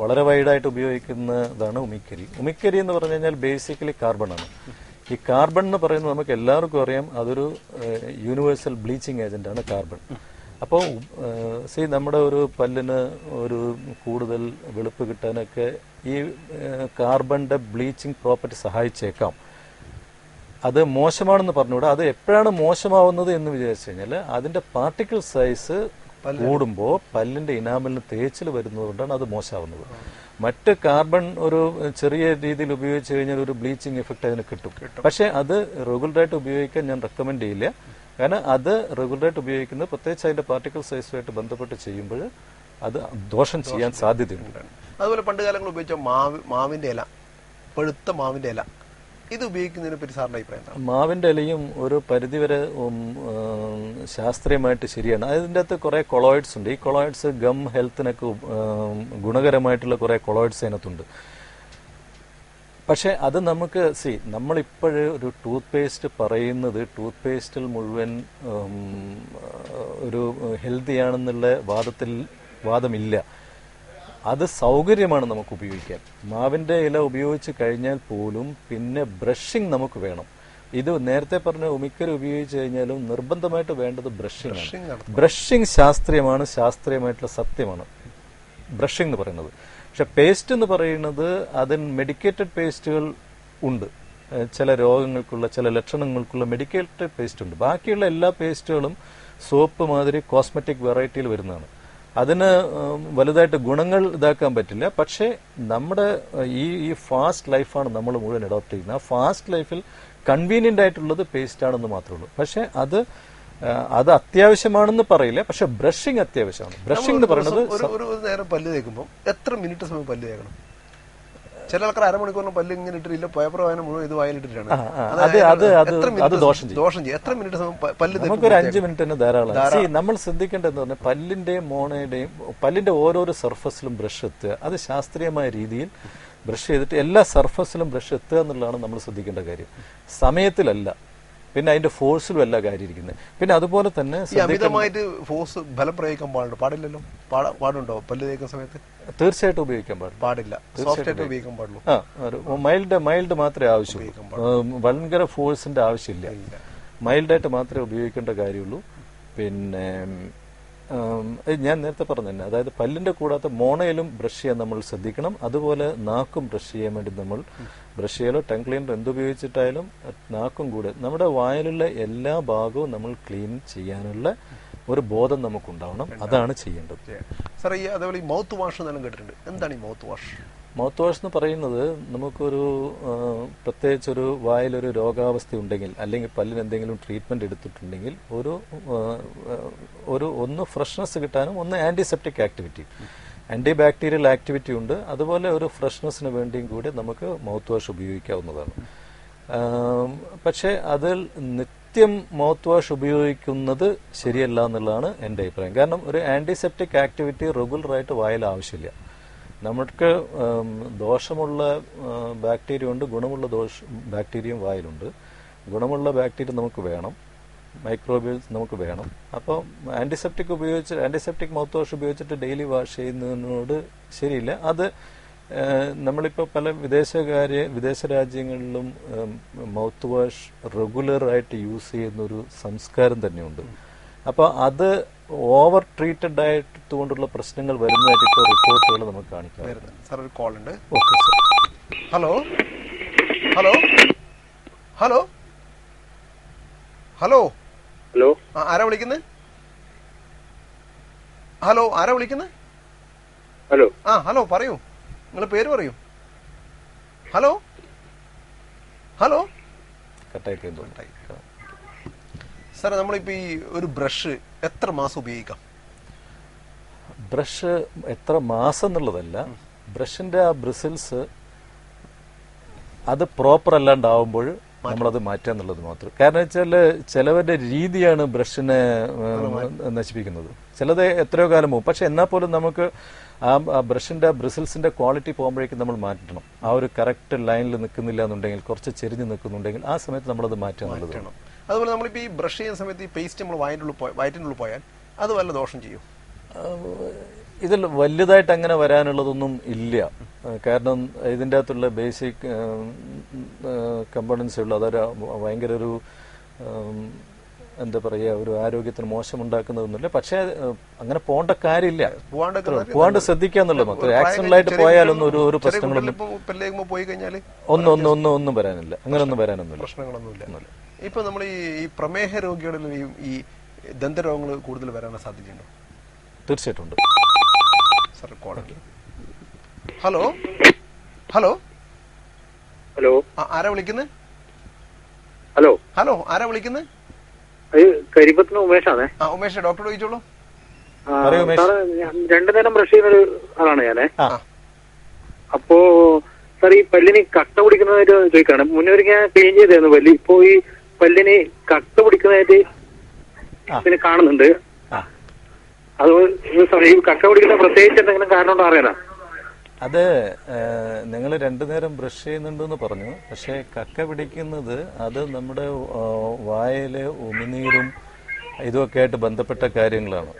വളരെ വൈഡായിട്ട് ഉപയോഗിക്കുന്നതാണ് ഉമിക്കരി. ഉമിക്കരി എന്ന് പറഞ്ഞു കഴിഞ്ഞാൽ ബേസിക്കലി കാർബണാണ്. ഈ കാർബൺ എന്ന് പറയുന്നത് നമുക്ക് എല്ലാവർക്കും അറിയാം, അതൊരു യൂണിവേഴ്സൽ ബ്ലീച്ചിങ് ഏജന്റാണ് കാർബൺ. അപ്പോൾ നമ്മുടെ ഒരു പല്ലിന് ഒരു കൂടുതൽ വെളുപ്പ് കിട്ടാനൊക്കെ ഈ കാർബണിന്റെ ബ്ലീച്ചിങ് പ്രോപ്പർട്ടി സഹായിച്ചേക്കാം. അത് മോശമാണെന്ന് പറഞ്ഞുകൂടാ. അത് എപ്പോഴാണ് മോശമാവുന്നത് എന്ന് വിചാരിച്ചു കഴിഞ്ഞാൽ അതിന്റെ പാർട്ടിക്കിൾ സൈസ് കൂടുമ്പോൾ പല്ലിന്റെ ഇനാമലിന് തേച്ചിൽ വരുന്നതുകൊണ്ടാണ് അത് മോശമാവുന്നത്. മറ്റ് കാർബൺ ഒരു ചെറിയ രീതിയിൽ ഉപയോഗിച്ച് കഴിഞ്ഞാൽ ഒരു ബ്ലീച്ചിങ് എഫക്ട് അതിന് കിട്ടും. പക്ഷെ അത് റെഗുലറായിട്ട് ഉപയോഗിക്കാൻ ഞാൻ റെക്കമെൻഡ് ചെയ്യില്ല. കാരണം അത് റെഗുലറായിട്ട് ഉപയോഗിക്കുന്നത് പ്രത്യേകിച്ച് അതിന്റെ പാർട്ടിക്കിൾ സൈസുമായിട്ട് ബന്ധപ്പെട്ട് ചെയ്യുമ്പോൾ അത് ദോഷം ചെയ്യാൻ സാധ്യതയുണ്ട്. അതുപോലെ പണ്ട് കാലങ്ങളിൽ ഉപയോഗിച്ച മാവിന്റെ ഇല, പഴുത്ത മാവിന്റെ ഇല, ഇത് ഉപയോഗിക്കുന്നതിനെ പറ്റി സാറിന്റെ അഭിപ്രായം? മാവിന്റെ ഇലയും ഒരു പരിധിവരെ ശാസ്ത്രീയമായിട്ട് ശരിയാണ്. അതിൻ്റെ അകത്ത് കുറെ കൊളോയിഡ്സ് ഉണ്ട്. ഈ കൊളോയിഡ്സ് ഗം ഹെൽത്തിനൊക്കെ ഗുണകരമായിട്ടുള്ള കുറെ കൊളോയിഡ്സ് അതിനകത്തുണ്ട്. പക്ഷെ അത് നമുക്ക് നമ്മളിപ്പോഴ് ഒരു ടൂത്ത് പേസ്റ്റ് പറയുന്നത് ടൂത്ത് പേസ്റ്റിൽ മുഴുവൻ ഒരു ഹെൽത്തിയാണെന്നുള്ള വാദമില്ല. അത് സൗകര്യമാണ് നമുക്ക് ഉപയോഗിക്കാൻ. മാവിന്റെ ഇല ഉപയോഗിച്ച് കഴിഞ്ഞാൽ പോലും പിന്നെ ബ്രഷിംഗ് നമുക്ക് വേണം. ഇത് നേരത്തെ പറഞ്ഞ ഉമിക്കരി ഉപയോഗിച്ച് കഴിഞ്ഞാലും നിർബന്ധമായിട്ട് വേണ്ടത് ബ്രഷിംഗ് ആണ്. ബ്രഷിംഗ് ശാസ്ത്രീയമാണ്, ശാസ്ത്രീയമായിട്ടുള്ള സത്യമാണ് ബ്രഷിംഗ് എന്ന് പറയുന്നത്. പക്ഷെ പേസ്റ്റ് എന്ന് പറയുന്നത് അതിന് മെഡിക്കേറ്റഡ് പേസ്റ്റുകൾ ഉണ്ട്. ചില രോഗങ്ങൾക്കുള്ള ചില ലക്ഷണങ്ങൾക്കുള്ള മെഡിക്കേറ്റഡ് പേസ്റ്റ് ഉണ്ട്. ബാക്കിയുള്ള എല്ലാ പേസ്റ്റുകളും സോപ്പ് മാതിരി കോസ്മെറ്റിക് വെറൈറ്റിയിൽ വരുന്നതാണ്. അതിന് വലുതായിട്ട് ഗുണങ്ങൾ ഇതാക്കാൻ പറ്റില്ല. പക്ഷേ നമ്മുടെ ഈ ഫാസ്റ്റ് ലൈഫാണ് നമ്മൾ മുഴുവൻ അഡോപ്റ്റ് ചെയ്യുന്നത്. ആ ഫാസ്റ്റ് ലൈഫിൽ കൺവീനിയന്റ് ആയിട്ടുള്ളത് പേസ്റ്റ് ആണെന്ന് മാത്രമേ ഉള്ളൂ. പക്ഷെ അത് അത്യാവശ്യമാണെന്ന് പറയില്ല. പക്ഷെ ബ്രഷിംഗ് അത്യാവശ്യമാണ്. ബ്രഷിംഗ് എന്ന് പറയുന്നത് ഒരു നേരം പല്ല് തേക്കുമ്പോൾ എത്ര മിനിറ്റ് സമയം പല്ല് തേക്കണം? ചില ആൾക്കാർ അരമണിക്കൂറിന് പല്ല് ഇങ്ങനെ ഇട്ടിട്ടില്ല, പേപ്പർ വായന മുഴുവൻ ഇത് വായനിട്ടിട്ടാണ്. അത് ദോഷം ചെയ്യും. എത്ര മിനിറ്റ് സമയം പല്ല്? നമുക്കൊരു 5 മിനിറ്റ് തന്നെ ധാരാളം. നമ്മൾ ശ്രദ്ധിക്കേണ്ടതെന്ന് പറഞ്ഞാൽ പല്ലിന്റെയും മോണയുടെയും പല്ലിന്റെ ഓരോരോ സർഫസിലും ബ്രഷ് എത്തുക. അത് ശാസ്ത്രീയമായ രീതിയിൽ ബ്രഷ് ചെയ്തിട്ട് എല്ലാ സർഫസിലും ബ്രഷ് എത്തുക എന്നുള്ളതാണ് നമ്മൾ ശ്രദ്ധിക്കേണ്ട കാര്യം. സമയത്തിലല്ല, പിന്നെ അതിന്റെ ഫോഴ്സിലും അല്ല കാര്യം ഇരിക്കുന്നത്. പിന്നെ അതുപോലെ തന്നെ അമിതമായിട്ട് ഫോഴ്സ് ബലം പ്രയോഗിക്കാൻ പാടില്ലല്ലോ. പാടുണ്ടോ പല്ല് തേക്കുന്ന സമയത്ത്? തീർച്ചയായിട്ടും ഉപയോഗിക്കാൻ പാടില്ല. ഉപയോഗിക്കാൻ പാടുള്ളൂ. മൈൽഡ് മാത്രമേ ആവശ്യമുള്ളൂ. ഭയങ്കര ഫോഴ്സിന്റെ ആവശ്യമില്ല. മൈൽഡായിട്ട് മാത്രമേ ഉപയോഗിക്കേണ്ട കാര്യമുള്ളൂ. പിന്നെ ഞാൻ നേരത്തെ പറഞ്ഞു തന്നെ, അതായത് പല്ലിന്റെ കൂടാത്ത മോണയിലും ബ്രഷ് ചെയ്യാൻ നമ്മൾ ശ്രദ്ധിക്കണം. അതുപോലെ നാക്കും ബ്രഷ് ചെയ്യാൻ വേണ്ടി നമ്മൾ ബ്രഷ് ചെയ്യാലോ ടങ് ക്ലീനർ എന്തുപയോഗിച്ചിട്ടായാലും നാക്കും കൂടെ നമ്മുടെ വായിലുള്ള എല്ലാ ഭാഗവും നമ്മൾ ക്ലീൻ ചെയ്യാനുള്ള ഒരു ബോധം നമുക്കുണ്ടാവണം. അതാണ് ചെയ്യേണ്ടത്. സാർ, അതേപോലെ ഈ മൗത്ത് വാഷ് എന്നെല്ലാം കേട്ടിട്ടുണ്ട്. എന്താണ് ഈ മൗത്ത് വാഷ്? മൗത്ത് വാഷ് എന്ന് പറയുന്നത് നമുക്കൊരു പ്രത്യേകിച്ചൊരു വായിലൊരു രോഗാവസ്ഥ ഉണ്ടെങ്കിൽ അല്ലെങ്കിൽ പല്ലിന് എന്തെങ്കിലും ട്രീറ്റ്മെന്റ് എടുത്തിട്ടുണ്ടെങ്കിൽ ഒന്ന് ഫ്രഷ്നെസ് കിട്ടാനും ഒന്ന് antiseptic activity, anti bacterial activity ഉണ്ട്. അതുപോലെ ഒരു ഫ്രഷ്നെസ്സിന് വേണ്ടിയും കൂടി നമുക്ക് മൗത്ത് വാഷ് ഉപയോഗിക്കാവുന്നതാണ്. പക്ഷെ അതിൽ നിത്യം മൗത്ത് വാഷ് ഉപയോഗിക്കുന്നത് ശരിയല്ല എന്നുള്ളതാണ് എൻ്റെ അഭിപ്രായം. കാരണം ഒരു ആന്റിസെപ്റ്റിക് ആക്ടിവിറ്റി റെഗുലറായിട്ട് വായിൽ ആവശ്യമില്ല. നമുക്ക് ദോഷമുള്ള ബാക്ടീരിയ ഉണ്ട്, ഗുണമുള്ള ബാക്ടീരിയയും വായിലുണ്ട്. ഗുണമുള്ള ബാക്ടീരിയ നമുക്ക് വേണം, മൈക്രോബിയൽസ് നമുക്ക് വേണം. അപ്പോൾ ആന്റിസെപ്റ്റിക് മൗത്ത് വാഷ് ഉപയോഗിച്ചിട്ട് ഡെയിലി വാഷ് ചെയ്യുന്നതിനോട് ശരിയില്ല. അത് നമ്മളിപ്പോൾ പല വിദേശ രാജ്യങ്ങളിലും മൗത്ത് വാഷ് റെഗുലറായിട്ട് യൂസ് ചെയ്യുന്നൊരു സംസ്കാരം തന്നെയുണ്ട്. അപ്പോൾ അത് ഓവർ ട്രീറ്റഡ് ആയിട്ടുകൊണ്ടുള്ള പ്രശ്നങ്ങൾ വരുന്നതായിട്ട് ഇപ്പോൾ റിപ്പോർട്ടുകൾ നമുക്ക് കാണിക്കാം. സാർ, ഒരു കോൾ ഉണ്ട്. Okay sir. Hello hello hello hello hello, ആരാ വിളിക്കുന്നത്? ഹലോ, ആരാ വിളിക്കുന്നത്? ഹലോ. ഹലോ, പറയൂ, നിങ്ങളുടെ പേര് പറയൂ. ഹലോ ഹലോ കട്ടായി. സാർ, നമ്മളിപ്പോ ഈ ഒരു ബ്രഷ് എത്ര മാസം ഉപയോഗിക്കാം? ബ്രഷ് എത്ര മാസം എന്നുള്ളതല്ല, ബ്രഷിന്റെ ആ ബ്രിസിൽസ് അത് പ്രോപ്പർ അല്ലാണ്ടാവുമ്പോൾ നമ്മളത് മാറ്റുക എന്നുള്ളത് മാത്രം. കാരണം വെച്ചാൽ ചിലവരുടെ രീതിയാണ് ബ്രഷിനെ നശിപ്പിക്കുന്നത്. ചിലത് എത്രയോ കാലം പോകും. പക്ഷെ എന്നാൽ പോലും നമുക്ക് ആ ബ്രഷിന്റെ ബ്രിസിൽസിന്റെ ക്വാളിറ്റി പോകുമ്പോഴേക്കും നമ്മൾ മാറ്റണം. ആ ഒരു കറക്റ്റ് ലൈനിൽ നിൽക്കുന്നില്ല എന്നുണ്ടെങ്കിൽ, കുറച്ച് ചെരിഞ്ഞ് നിൽക്കുന്നുണ്ടെങ്കിൽ ആ സമയത്ത് നമ്മളത് മാറ്റുക എന്നുള്ളത്. അതുപോലെ നമ്മളിപ്പോൾ ഈ ബ്രഷ് ചെയ്യുന്ന സമയത്ത് ഈ പേസ്റ്റ് നമ്മൾ വയറ്റിനുള്ളിൽ പോയാൽ അത് വല്ല ദോഷം ചെയ്യും? ഇതിൽ വലുതായിട്ട് അങ്ങനെ വരാനുള്ളതൊന്നും ഇല്ല. കാരണം ഇതിൻ്റെ അകത്തുള്ള ബേസിക് കമ്പോണൻസ് ഉള്ള അതൊരു ഭയങ്കര ഒരു എന്താ പറയുക, ഒരു ആരോഗ്യത്തിന് മോശമുണ്ടാക്കുന്നതൊന്നുമില്ല. പക്ഷേ അങ്ങനെ പോകേണ്ട കാര്യമില്ല, പോകാണ്ട് ശ്രദ്ധിക്കുക എന്നുള്ളത് മാത്രം. ആക്സിഡന്റിലായിട്ട് പോയാലൊന്നും ഒരു പ്രശ്നങ്ങളൊന്നും ഒന്നും വരാനില്ല. അങ്ങനെ ഒന്നും വരാനൊന്നുമില്ല, പ്രശ്നങ്ങളൊന്നുമില്ല. ഇപ്പൊ നമ്മൾ ഈ പ്രമേഹ രോഗികളിൽ ഈ ദന്തരോഗങ്ങൾ കൂടുതൽ വരാനുള്ള സാധ്യതയുണ്ടോ? തീർച്ചയായിട്ടും ഉണ്ട്. ഹലോ ഹലോ ഹലോ, ആരാ വിളിക്കുന്നത്? ഹലോ ഹലോ, ആരാ വിളിക്കുന്നത്? കരിപ്പത്തിന് ഉമേഷാണേ. ഉമേഷ്, ഡോക്ടർ ചോദിച്ചോളൂ. സാറ്, 2 നേരം ബ്രഷ് ചെയ്യുന്ന ഒരു ആളാണ് ഞാനേ. അപ്പോ സാർ, ഈ പല്ലിന് കട്ട പിടിക്കുന്നതായിട്ട് ചോദിക്കാണ്. മുന്നേ ഞാൻ ക്ലീൻ ചെയ്തായിരുന്നു പല്ല്. ഇപ്പോ ഈ പല്ലിന് കട്ട പിടിക്കുന്നതായിട്ട് പിന്നെ കാണുന്നുണ്ട്. അതുകൊണ്ട് ഈ കട്ട പിടിക്കുന്ന പ്രത്യേകിച്ച് എന്തെങ്കിലും കാരണം ഉണ്ടോ അറിയാനാ? അത് നിങ്ങൾ 2 നേരം ബ്രഷ് ചെയ്യുന്നുണ്ടെന്ന് പറഞ്ഞു. പക്ഷെ കക്ക പിടിക്കുന്നത് അത് നമ്മുടെ വായിലെ ഉമിനീരും ഇതുമൊക്കെ ആയിട്ട് ബന്ധപ്പെട്ട കാര്യങ്ങളാണ്.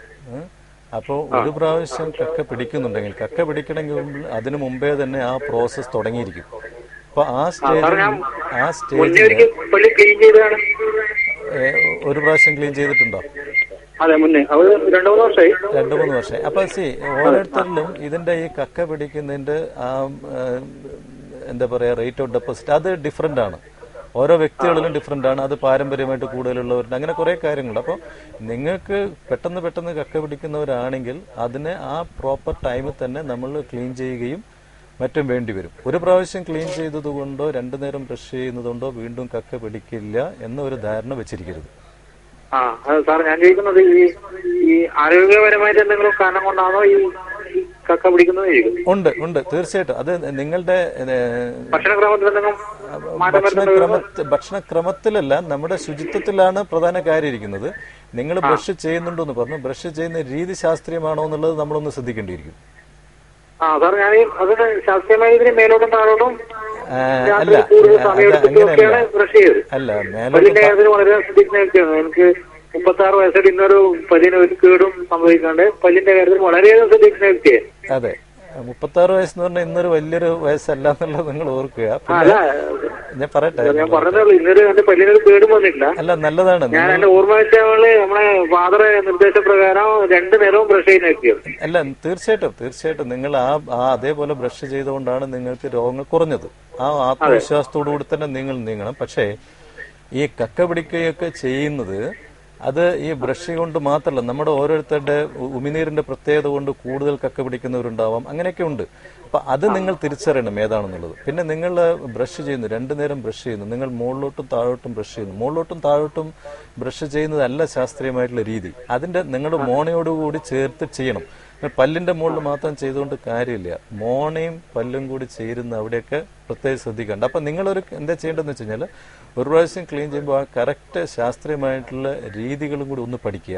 അപ്പോൾ ഒരു പ്രാവശ്യം കക്ക പിടിക്കുന്നുണ്ടെങ്കിൽ, കക്ക പിടിക്കണമെങ്കിൽ അതിനു മുമ്പേ തന്നെ ആ പ്രോസസ് തുടങ്ങിയിരിക്കും. അപ്പൊ ആ സ്റ്റേജിൽ ഒരു പ്രാവശ്യം ക്ലീൻ ചെയ്തിട്ടുണ്ടോ? അതെ, മുന്നേ 2-3 വർഷമായി. 2-3 വർഷമായി. അപ്പൊ ഓരോരുത്തരിലും ഇതിന്റെ ഈ കക്ക പിടിക്കുന്നതിന്റെ ആ എന്താ പറയാ റേറ്റ് ഓഫ് ഡെപ്പോസിറ്റ് അത് ഡിഫറെന്റ് ആണ്. ഓരോ വ്യക്തികളിലും ഡിഫറെന്റ് ആണ്. അത് പാരമ്പര്യമായിട്ട് കൂടുതലുള്ളവരുണ്ട്. അങ്ങനെ കുറെ കാര്യങ്ങളുണ്ട്. അപ്പോൾ നിങ്ങൾക്ക് പെട്ടെന്ന് കക്ക പിടിക്കുന്നവരാണെങ്കിൽ അതിനെ ആ പ്രോപ്പർ ടൈമിൽ തന്നെ നമ്മൾ ക്ലീൻ ചെയ്യുകയും മറ്റും വേണ്ടി വരും. ഒരു പ്രാവശ്യം ക്ലീൻ ചെയ്തതുകൊണ്ടോ 2 നേരം ബ്രഷ് ചെയ്യുന്നതുകൊണ്ടോ വീണ്ടും കക്ക പിടിക്കില്ല എന്നൊരു ധാരണ വെച്ചിരിക്കരുത്. സാർ, ഞാൻ ചോദിക്കുന്നത് ഈ ആരോഗ്യപരമായിട്ട് എന്തെങ്കിലും കാരണം കൊണ്ടാണോ ഈ കക്ക പിടിക്കുന്നത്? ഉണ്ട്, തീർച്ചയായിട്ടും. അത് നിങ്ങളുടെ ഭക്ഷണക്രമത്തിലല്ല, നമ്മുടെ ശുചിത്വത്തിലാണ് പ്രധാന കാര്യം ഇരിക്കുന്നത്. നിങ്ങൾ ബ്രഷ് ചെയ്യുന്നുണ്ടോ എന്ന് പറഞ്ഞു. ബ്രഷ് ചെയ്യുന്ന രീതി ശാസ്ത്രീയമാണോ എന്നുള്ളത് നമ്മളൊന്ന് ശ്രദ്ധിക്കേണ്ടിയിരിക്കും. സാർ, ഞാൻ അതിന് ശാസ്ത്രീയമായ ഇതിന് മേലോട്ടും താഴോട്ടും അല്ല, പല്ലിന്റെ കാര്യത്തിൽ വളരെ ശ്രദ്ധിക്കുന്ന വ്യക്തിയാണ്. എനിക്ക് 36 വയസ്സായിട്ട് ഇന്നൊരു പല്ലിന് ഒരു കേടും സംഭവിക്കാണ്ട് പല്ലിന്റെ കാര്യത്തിൽ വളരെയധികം ശ്രദ്ധിക്കുന്ന വ്യക്തിയാണ്. അതെ, 36 വയസ്സെന്ന് പറഞ്ഞാൽ ഇന്നൊരു വലിയൊരു വയസ്സല്ല എന്നുള്ളത് നിങ്ങൾ ഓർക്കുക. ഞാൻ പറയട്ടെ, ഞാൻ പറഞ്ഞതേ ഇന്നൊരു എന്റെ പല്ലിനൊരു കേടും വന്നിട്ടില്ല. അല്ല, നല്ലതാണ്. ഞാൻ എന്റെ ഓർമ്മ വെച്ചാൽ നമ്മളെ ഫാദർ നിർദ്ദേശപ്രകാരം 2 നേരവും ബ്രഷ് ചെയ്യുന്ന വ്യക്തിയാണ്. അല്ല, തീർച്ചയായിട്ടും നിങ്ങൾ ആ അതേപോലെ ബ്രഷ് ചെയ്തുകൊണ്ടാണ് നിങ്ങൾക്ക് രോഗങ്ങൾ കുറഞ്ഞത്. ആ ആത്മവിശ്വാസത്തോടു കൂടി തന്നെ നിങ്ങൾ നീങ്ങണം. പക്ഷേ ഈ കക്ക പിടിക്കുകയൊക്കെ ചെയ്യുന്നത് അത് ഈ ബ്രഷ് കൊണ്ട് മാത്രമല്ല, നമ്മുടെ ഓരോരുത്തരുടെ ഉമിനീരിന്റെ പ്രത്യേകത കൊണ്ട് കൂടുതൽ കക്ക പിടിക്കുന്നവരുണ്ടാവാം. അങ്ങനെയൊക്കെ ഉണ്ട്. അപ്പൊ അത് നിങ്ങൾ തിരിച്ചറിയണം ഏതാണെന്നുള്ളത്. പിന്നെ നിങ്ങൾ ബ്രഷ് ചെയ്യുന്നു, 2 നേരം ബ്രഷ് ചെയ്യുന്നു, നിങ്ങൾ മുകളിലോട്ടും താഴോട്ടും ബ്രഷ് ചെയ്യുന്നു. മുകളിലോട്ടും താഴോട്ടും ബ്രഷ് ചെയ്യുന്നതല്ല ശാസ്ത്രീയമായിട്ടുള്ള രീതി. അതിന്റെ നിങ്ങളുടെ മോണയോടുകൂടി ചേർത്ത് ചെയ്യണം. പല്ലിന്റെ മുകളിൽ മാത്രം ചെയ്തുകൊണ്ട് കാര്യമില്ല. മോണയും പല്ലും കൂടി ചേരുന്ന അവിടെയൊക്കെ പ്രത്യേകം ശ്രദ്ധിക്കേണ്ട. അപ്പൊ നിങ്ങളൊരു എന്താ ചെയ്യേണ്ടതെന്ന് വെച്ച് കഴിഞ്ഞാൽ, ഒരു പ്രാവശ്യം ക്ലീൻ ചെയ്യുമ്പോൾ ആ കറക്റ്റ് ശാസ്ത്രീയമായിട്ടുള്ള രീതികളും കൂടി ഒന്ന് പഠിക്കുക.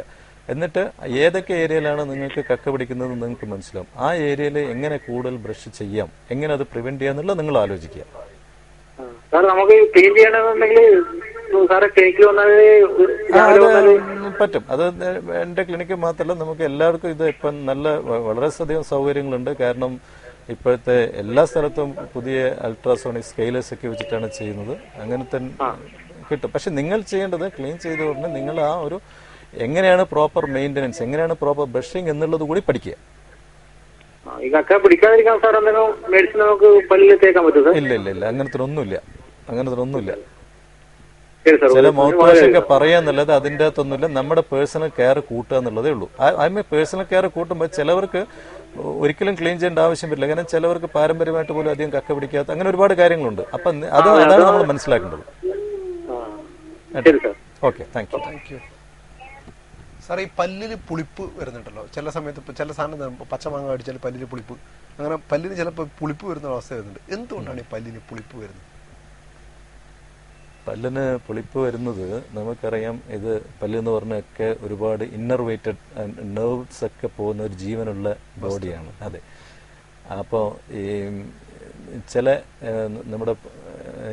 എന്നിട്ട് ഏതൊക്കെ ഏരിയയിലാണ് നിങ്ങൾക്ക് കക്ക പിടിക്കുന്നത് നിങ്ങൾക്ക് മനസ്സിലാവും. ആ ഏരിയയിൽ എങ്ങനെ കൂടുതൽ ബ്രഷ് ചെയ്യാം, എങ്ങനെ അത് പ്രിവെന്റ് ചെയ്യാന്നുള്ളത് നിങ്ങൾ ആലോചിക്കുക. നമുക്ക് ക്ലീൻ ചെയ്യണമെന്നുണ്ടെങ്കിൽ പറ്റും. അത് എന്റെ ക്ലിനിക്ക് മാത്രമല്ല, നമുക്ക് എല്ലാവർക്കും ഇത് ഇപ്പം വളരെയധികം സൗകര്യങ്ങളുണ്ട്. കാരണം ഇപ്പോഴത്തെ എല്ലാ സ്ഥലത്തും പുതിയ അൾട്രാസോണിക് സ്കെയിലേഴ്സ് ഒക്കെ വെച്ചിട്ടാണ് ചെയ്യുന്നത്. അങ്ങനെ തന്നെ കിട്ടും. പക്ഷെ നിങ്ങൾ ചെയ്യേണ്ടത് ക്ലീൻ ചെയ്ത ഉടനെ നിങ്ങൾ ആ ഒരു എങ്ങനെയാണ് പ്രോപ്പർ മെയിൻ്റനൻസ്, എങ്ങനെയാണ് പ്രോപ്പർ ബ്രഷിംഗ് എന്നുള്ളത് കൂടി പഠിക്കുക. ഇല്ല, അങ്ങനത്തെ ഒന്നുമില്ല. ചില മൗത്ത് വാഷ് ഒക്കെ പറയാന്നുള്ളത് അതിൻ്റെ അകത്തൊന്നുമില്ല. നമ്മുടെ പേഴ്സണൽ കെയർ കൂട്ടുക എന്നുള്ളതേ ഉള്ളൂ. പേഴ്സണൽ കെയർ കൂട്ടുമ്പോൾ ചിലവർക്ക് ഒരിക്കലും ക്ലീൻ ചെയ്യേണ്ട ആവശ്യം വരില്ല. കാരണം ചിലവർക്ക് പാരമ്പര്യമായിട്ട് പോലും അധികം കക്ക പിടിക്കാത്ത അങ്ങനെ ഒരുപാട് കാര്യങ്ങളുണ്ട്. അപ്പൊ അതാണ് നമ്മൾ മനസ്സിലാക്കേണ്ടത്. Okay, thank you. സാർ, ഈ പല്ലിന് പുളിപ്പ് വരുന്നുണ്ടല്ലോ ചില സമയത്ത്. ചില സാധനം പച്ചമാങ്ങ അടിച്ചാൽ പല്ലിന് പുളിപ്പ്, അങ്ങനെ പല്ലിന് ചിലപ്പോൾ പുളിപ്പ് വരുന്ന അവസ്ഥ വരുന്നുണ്ട്. എന്തുകൊണ്ടാണ് ഈ പല്ലിന് പുളിപ്പ് വരുന്നത്? പല്ലിന് പൊളിപ്പ് വരുന്നത് നമുക്കറിയാം. ഇത് പല്ലെന്ന് പറഞ്ഞൊക്കെ ഒരുപാട് ഇന്നർവേറ്റഡ് നെർവ്സ് ഒക്കെ പോകുന്ന ഒരു ജീവനുള്ള ബോഡിയാണ്. അതെ. അപ്പോൾ ഈ ചില നമ്മുടെ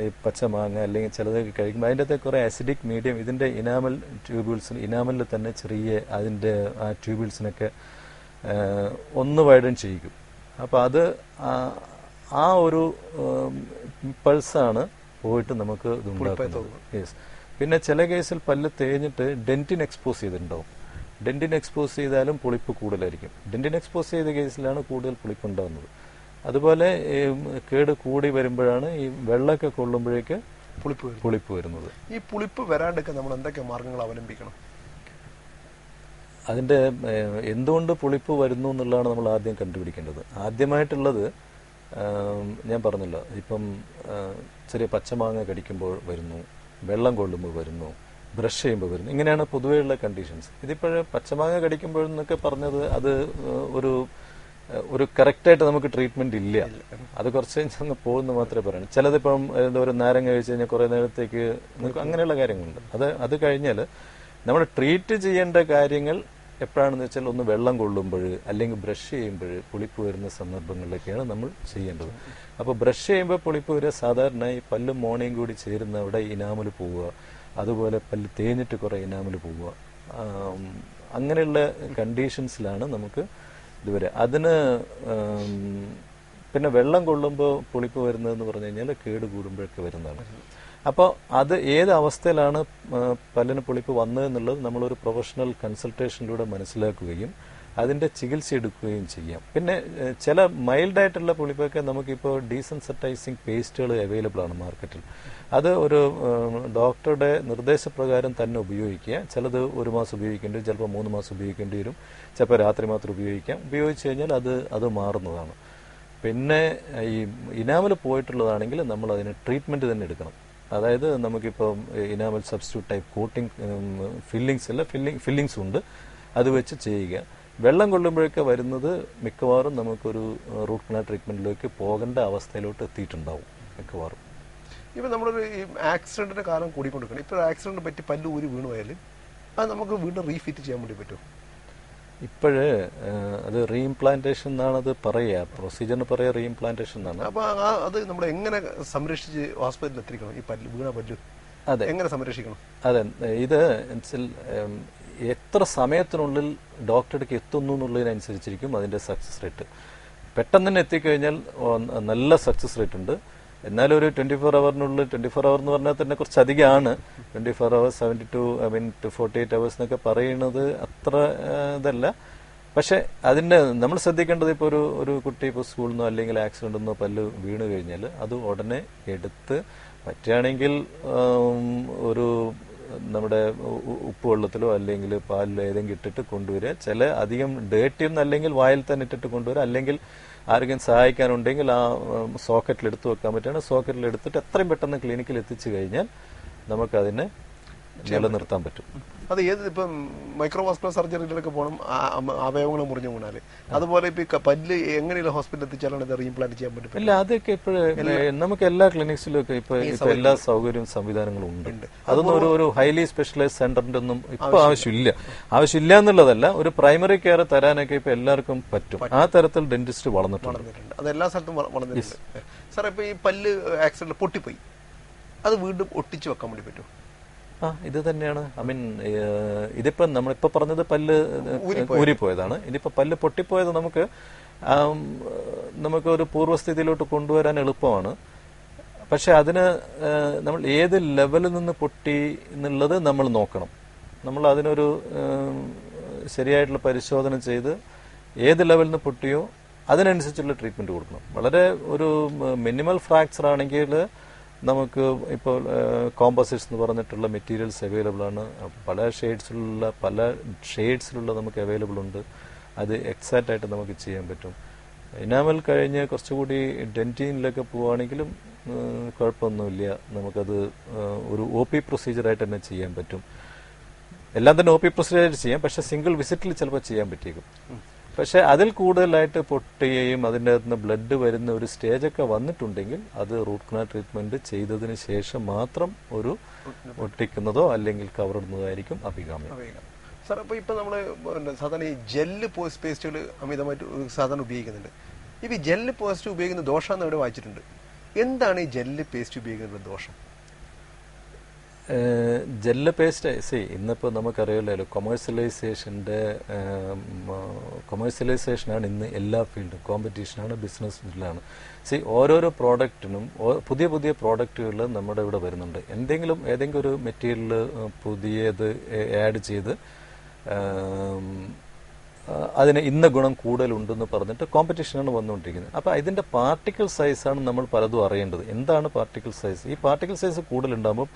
ഈ പച്ചമാങ്ങ അല്ലെങ്കിൽ ചിലതൊക്കെ കഴിക്കുമ്പോൾ അതിൻ്റെ അകത്ത് കുറേ ആസിഡിക് മീഡിയം ഇതിൻ്റെ ഇനാമൽ ട്യൂബ്യൂൾസിന് ഇനാമലിൽ തന്നെ ചെറിയ അതിൻ്റെ ആ ട്യൂബ്യൂൾസിനൊക്കെ ഒന്ന് വൈഡൻ ചെയ്യിക്കും. അപ്പോൾ അത് ആ ഒരു പൾസാണ് പോയിട്ട് നമുക്ക് ഇതുണ്ടാക്കുന്നത്. യെസ്. പിന്നെ ചില കേസിൽ പല്ല് തേഞ്ഞിട്ട് ഡെന്റിന് എക്സ്പോസ് ചെയ്തിട്ടുണ്ടാവും. ഡെന്റിന് എക്സ്പോസ് ചെയ്താലും പൊളിപ്പ് കൂടുതലായിരിക്കും. ഡെന്റിന് എക്സ്പോസ് ചെയ്ത കേസിലാണ് കൂടുതൽ പൊളിപ്പ് ഉണ്ടാകുന്നത്. അതുപോലെ കേട് കൂടി വരുമ്പോഴാണ് ഈ വെള്ളമൊക്കെ കൊള്ളുമ്പോഴേക്ക് പുളിപ്പ് വരുന്നത്. ഈ പുളിപ്പ് വരാണ്ടൊക്കെ നമ്മൾ എന്തൊക്കെ മാർഗങ്ങൾ അവലംബിക്കണം? അതിന്റെ എന്തുകൊണ്ട് പുളിപ്പ് വരുന്നു എന്നുള്ളതാണ് നമ്മൾ ആദ്യം കണ്ടുപിടിക്കേണ്ടത്. ആദ്യമായിട്ടുള്ളത് ഞാൻ പറഞ്ഞല്ലോ, ഇപ്പം ചെറിയ പച്ചമാങ്ങ കടിക്കുമ്പോൾ വരുന്നു, വെള്ളം കൊള്ളുമ്പോൾ വരുന്നു, ബ്രഷ് ചെയ്യുമ്പോൾ വരുന്നു. ഇങ്ങനെയാണ് പൊതുവെയുള്ള കണ്ടീഷൻസ്. ഇതിപ്പോഴ് പച്ചമാങ്ങ കടിക്കുമ്പോഴെന്നൊക്കെ പറഞ്ഞത് അത് ഒരു കറക്റ്റായിട്ട് നമുക്ക് ട്രീറ്റ്മെന്റ് ഇല്ല. അത് കുറച്ച് ചെന്ന് പോകുന്നു മാത്രമേ പറയണു. ചിലതിപ്പം എന്താ ഒരു നാരങ്ങ കഴിച്ച് കഴിഞ്ഞാൽ കുറെ നേരത്തേക്ക് അങ്ങനെയുള്ള കാര്യങ്ങളുണ്ട്. അത് കഴിഞ്ഞാൽ നമ്മൾ ട്രീറ്റ് ചെയ്യേണ്ട കാര്യങ്ങൾ എപ്പോഴാണെന്ന് വെച്ചാൽ ഒന്ന് വെള്ളം കൊള്ളുമ്പോൾ അല്ലെങ്കിൽ ബ്രഷ് ചെയ്യുമ്പോൾ പുളിപ്പ് വരുന്ന സന്ദർഭങ്ങളിലൊക്കെയാണ് നമ്മൾ ചെയ്യേണ്ടത്. അപ്പോൾ ബ്രഷ് ചെയ്യുമ്പോൾ പുളിപ്പ് വരിക സാധാരണ ഈ പല്ലും മോണയും കൂടി ചേരുന്ന അവിടെ ഇനാമൽ പോവുക, അതുപോലെ പല്ല് തേഞ്ഞിട്ട് കുറെ ഇനാമൽ പോവുക, അങ്ങനെയുള്ള കണ്ടീഷൻസിലാണ് നമുക്ക് ഇതുവരെ. അതിന് പിന്നെ വെള്ളം കൊള്ളുമ്പോൾ പുളിപ്പ് വരുന്നതെന്ന് പറഞ്ഞു കഴിഞ്ഞാൽ കേട് കൂടുമ്പോഴൊക്കെ വരുന്നതാണ്. അപ്പോൾ അത് ഏത് അവസ്ഥയിലാണ് പല്ലിന് പൊളിപ്പ് വന്നതെന്നുള്ളത് നമ്മളൊരു പ്രൊഫഷണൽ കൺസൾട്ടേഷനിലൂടെ മനസ്സിലാക്കുകയും അതിന്റെ ചികിത്സ എടുക്കുകയും ചെയ്യാം. പിന്നെ ചില മൈൽഡായിട്ടുള്ള പൊളിപ്പൊക്കെ നമുക്കിപ്പോൾ ഡീസെൻസിറ്റൈസിങ് പേസ്റ്റുകൾ അവൈലബിൾ ആണ് മാർക്കറ്റിൽ. അത് ഒരു ഡോക്ടറുടെ നിർദ്ദേശപ്രകാരം തന്നെ ഉപയോഗിക്കുക. ചിലത് 1 മാസം ഉപയോഗിക്കേണ്ടി വരും, ചിലപ്പോൾ 3 മാസം ഉപയോഗിക്കേണ്ടി വരും, ചിലപ്പോൾ രാത്രി മാത്രം ഉപയോഗിക്കാം. ഉപയോഗിച്ച് കഴിഞ്ഞാൽ അത് മാറുന്നതാണ്. പിന്നെ ഈ ഇനാമൽ പോയിട്ടുള്ളതാണെങ്കിൽ നമ്മൾ അതിന് ട്രീറ്റ്മെന്റ് തന്നെ എടുക്കണം. അതായത് നമുക്കിപ്പോൾ enamel substitute type coating fillings ഉണ്ട്, അത് വെച്ച് ചെയ്യുക. വെള്ളം കൊള്ളുമ്പോഴൊക്കെ വരുന്നത് മിക്കവാറും നമുക്കൊരു റൂട്ട് കനാൽ ട്രീറ്റ്മെന്റിലേക്ക് പോകേണ്ട അവസ്ഥയിലോട്ട് എത്തിയിട്ടുണ്ടാവും മിക്കവാറും. ഇപ്പം നമ്മളൊരു ആക്സിഡന്റിന്റെ കാലം കൂടിക്കൊണ്ടിരിക്കണം. ഇപ്പോൾ ആക്സിഡന്റ് പറ്റി പല്ല് ഊരി വീണ് പോയാൽ അത് നമുക്ക് വീണ്ടും റീഫിറ്റ് ചെയ്യാൻ വേണ്ടി പറ്റുമോ? ഇപ്പോഴ് അത് റീഇംപ്ലാന്റേഷൻ എന്നാണ് അത് പറയുക, പ്രൊസീജിയറിന് പറയുക റീഇംപ്ലാന്റേഷൻ എന്നാണ്. അപ്പൊ അത് നമ്മൾ എങ്ങനെ സംരക്ഷിച്ച് ഹോസ്പിറ്റലിൽ എത്തിക്കണം? ഈ പല്ല് വീണ പല്ല് അതെ എങ്ങനെ സംരക്ഷിക്കണം? അതെ, ഇത് എത്ര സമയത്തിനുള്ളിൽ ഡോക്ടർക്ക് എത്തുന്നു എന്നുള്ളതിനനുസരിച്ചിരിക്കും അതിന്റെ സക്സസ് റേറ്റ്. പെട്ടെന്ന് തന്നെ എത്തിക്കഴിഞ്ഞാൽ നല്ല സക്സസ് റേറ്റ് ഉണ്ട്. എന്നാലും ഒരു 24 ഹവറിനുള്ളിൽ, 24 ഹവർ എന്ന് പറഞ്ഞാൽ തന്നെ കുറച്ചധികമാണ്. 24 ഹവേഴ്സ്, 48 ഹവേഴ്സ് എന്നൊക്കെ പറയുന്നത് അത്ര ഇതല്ല. പക്ഷെ അതിന്റെ നമ്മൾ ശ്രദ്ധിക്കേണ്ടത് ഇപ്പോൾ ഒരു കുട്ടി ഇപ്പോൾ സ്കൂളിൽ നിന്നോ അല്ലെങ്കിൽ ആക്സിഡന്റ് ഒന്നോ പല്ല് വീണ് കഴിഞ്ഞാൽ അത് ഉടനെ എടുത്ത് പറ്റുകയാണെങ്കിൽ ഒരു നമ്മുടെ ഉപ്പ് വെള്ളത്തിലോ അല്ലെങ്കിൽ പാലിലോ ഏതെങ്കിലും ഇട്ടിട്ട് കൊണ്ടുവരിക. ചില അധികം ഡേർട്ടിയൊന്നും അല്ലെങ്കിൽ വായിൽ തന്നെ ഇട്ടിട്ട് കൊണ്ടുവരിക. അല്ലെങ്കിൽ ആരെങ്കിലും സഹായിക്കാനുണ്ടെങ്കിൽ ആ സോക്കറ്റിൽ എടുത്തു വെക്കാൻ പറ്റുകയാണ്. സോക്കറ്റിൽ എടുത്തിട്ട് എത്രയും പെട്ടെന്ന് ക്ലിനിക്കിൽ എത്തിച്ചു കഴിഞ്ഞാൽ നമുക്കതിനെ നിലനിർത്താൻ പറ്റും. അത് ഏത് ഇപ്പം മൈക്രോവാസ്കുലർ സർജറിയിലൊക്കെ പോകണം അവയവങ്ങൾ മുറിഞ്ഞു വീണാല്, അതുപോലെ ഇപ്പൊ പല്ല് എങ്ങനെയുള്ള ഹോസ്പിറ്റലിൽ എത്തിച്ചാലാണ് ഇത് റീഇംപ്ലാന്റ് ചെയ്യാൻ പറ്റും? ഇല്ല, അതൊക്കെ ഇപ്പോഴും നമുക്ക് എല്ലാ ക്ലിനിക്സിലും ഒക്കെ ഇപ്പൊ എല്ലാ സൗകര്യവും സംവിധാനങ്ങളും ഉണ്ട്. അതൊന്നും ഒരു ഹൈലി സ്പെഷ്യലൈസ് സെന്ററിന്റെ ഒന്നും ഇപ്പൊ ആവശ്യമില്ല എന്നുള്ളതല്ല. ഒരു പ്രൈമറി കെയർ തരാനൊക്കെ ഇപ്പൊ എല്ലാവർക്കും പറ്റും. ആ തരത്തിൽ ഡെന്റിസ്റ്റ് വളർന്നിട്ടുണ്ട്. അത് എല്ലാ സ്ഥലത്തും വളർന്നിട്ടുണ്ട്. സാർ ഇപ്പൊ ഈ പല്ല് ആക്സിഡന്റ് പൊട്ടിപ്പോയി, അത് വീണ്ടും ഒട്ടിച്ചു വെക്കാൻ വേണ്ടി പറ്റും? ഇത് തന്നെയാണ്. ഇതിപ്പോ നമ്മളിപ്പോ പറഞ്ഞത് പല്ല് ഊരിപ്പോയതാണ്. ഇതിപ്പോ പല്ല് പൊട്ടിപ്പോയത് നമുക്ക് ഒരു പൂർവ്വസ്ഥിതിയിലോട്ട് കൊണ്ടുവരാൻ എളുപ്പമാണ്. പക്ഷെ അതിന് നമ്മൾ ഏത് ലെവലിൽ നിന്ന് പൊട്ടി എന്നുള്ളത് നമ്മൾ നോക്കണം. നമ്മൾ അതിനൊരു ശരിയായിട്ടുള്ള പരിശോധന ചെയ്ത് ഏത് ലെവലിൽ നിന്ന് പൊട്ടിയോ അതിനനുസരിച്ചുള്ള ട്രീറ്റ്മെന്റ് കൊടുക്കണം. വളരെ ഒരു മിനിമൽ ഫ്രാക്ചർ ആണെങ്കിൽ നമുക്ക് ഇപ്പോൾ കോമ്പോസിറ്റ്സ് എന്ന് പറഞ്ഞിട്ടുള്ള മെറ്റീരിയൽസ് അവൈലബിൾ ആണ്. പല ഷെയ്ഡ്സിലുള്ള നമുക്ക് അവൈലബിൾ ഉണ്ട്. അത് എക്സാക്റ്റ് ആയിട്ട് നമുക്ക് ചെയ്യാൻ പറ്റും. ഇനാമൽ കഴിഞ്ഞ് കുറച്ചുകൂടി ഡെന്റീനിലൊക്കെ പോവുകയാണെങ്കിലും കുഴപ്പമൊന്നുമില്ല. നമുക്കത് ഒരു OP പ്രൊസീജിയറായിട്ട് തന്നെ ചെയ്യാൻ പറ്റും. എല്ലാം തന്നെ OP പ്രൊസീജിയറായിട്ട് ചെയ്യാം. പക്ഷെ സിംഗിൾ വിസിറ്റിൽ ചിലപ്പോൾ ചെയ്യാൻ പറ്റിയേക്കും. പക്ഷെ അതിൽ കൂടുതലായിട്ട് പൊട്ടുകയും അതിൻ്റെ അകത്ത് നിന്ന് ബ്ലഡ് വരുന്ന ഒരു സ്റ്റേജൊക്കെ വന്നിട്ടുണ്ടെങ്കിൽ അത് റൂട്ട് കനാൽ ട്രീറ്റ്മെന്റ് ചെയ്തതിന് ശേഷം മാത്രം ഒരു ഒട്ടിക്കുന്നതോ അല്ലെങ്കിൽ കവറിടുന്നതായിരിക്കും അഭികാമ്യം. സാർ, അപ്പോൾ ഇപ്പം നമ്മൾ സാധാരണ ഈ ജെല്ല് പേസ്റ്റുകൾ അമിതമായിട്ട് സാധാരണ ഉപയോഗിക്കുന്നുണ്ട്. ഇപ്പം ഈ ജെല്ല് പേസ്റ്റ് ഉപയോഗിക്കുന്ന ദോഷമെന്ന് ഇവിടെ വായിച്ചിട്ടുണ്ട്. എന്താണ് ഈ ജെല്ല് പേസ്റ്റ് ഉപയോഗിക്കുന്ന ദോഷം? ജെല്ല് പേസ്റ്റ് ഇന്നിപ്പോൾ നമുക്കറിയാമല്ലോ, കൊമേഴ്സ്യലൈസേഷനാണ് ഇന്ന് എല്ലാ ഫീൽഡും. കോമ്പറ്റീഷനാണ്, ബിസിനസ് ഫീൽഡിലാണ്. ഓരോരോ പ്രോഡക്റ്റിനും പുതിയ പുതിയ പ്രോഡക്റ്റുകൾ നമ്മുടെ ഇവിടെ വരുന്നുണ്ട്. ഏതെങ്കിലും ഒരു മെറ്റീരിയൽ പുതിയത് ആഡ് ചെയ്ത് അതിന് ഇന്ന ഗുണം കൂടുതലുണ്ടെന്ന് പറഞ്ഞിട്ട് കോമ്പറ്റീഷനാണ് വന്നുകൊണ്ടിരിക്കുന്നത്. അപ്പോൾ ഇതിൻ്റെ പാർട്ടിക്കിൾ സൈസാണ് നമ്മൾ പലതും അറിയേണ്ടത്. എന്താണ് പാർട്ടിക്കിൾ സൈസ്? ഈ പാർട്ടിക്കിൾ സൈസ് കൂടുതലുണ്ടാകുമ്പോൾ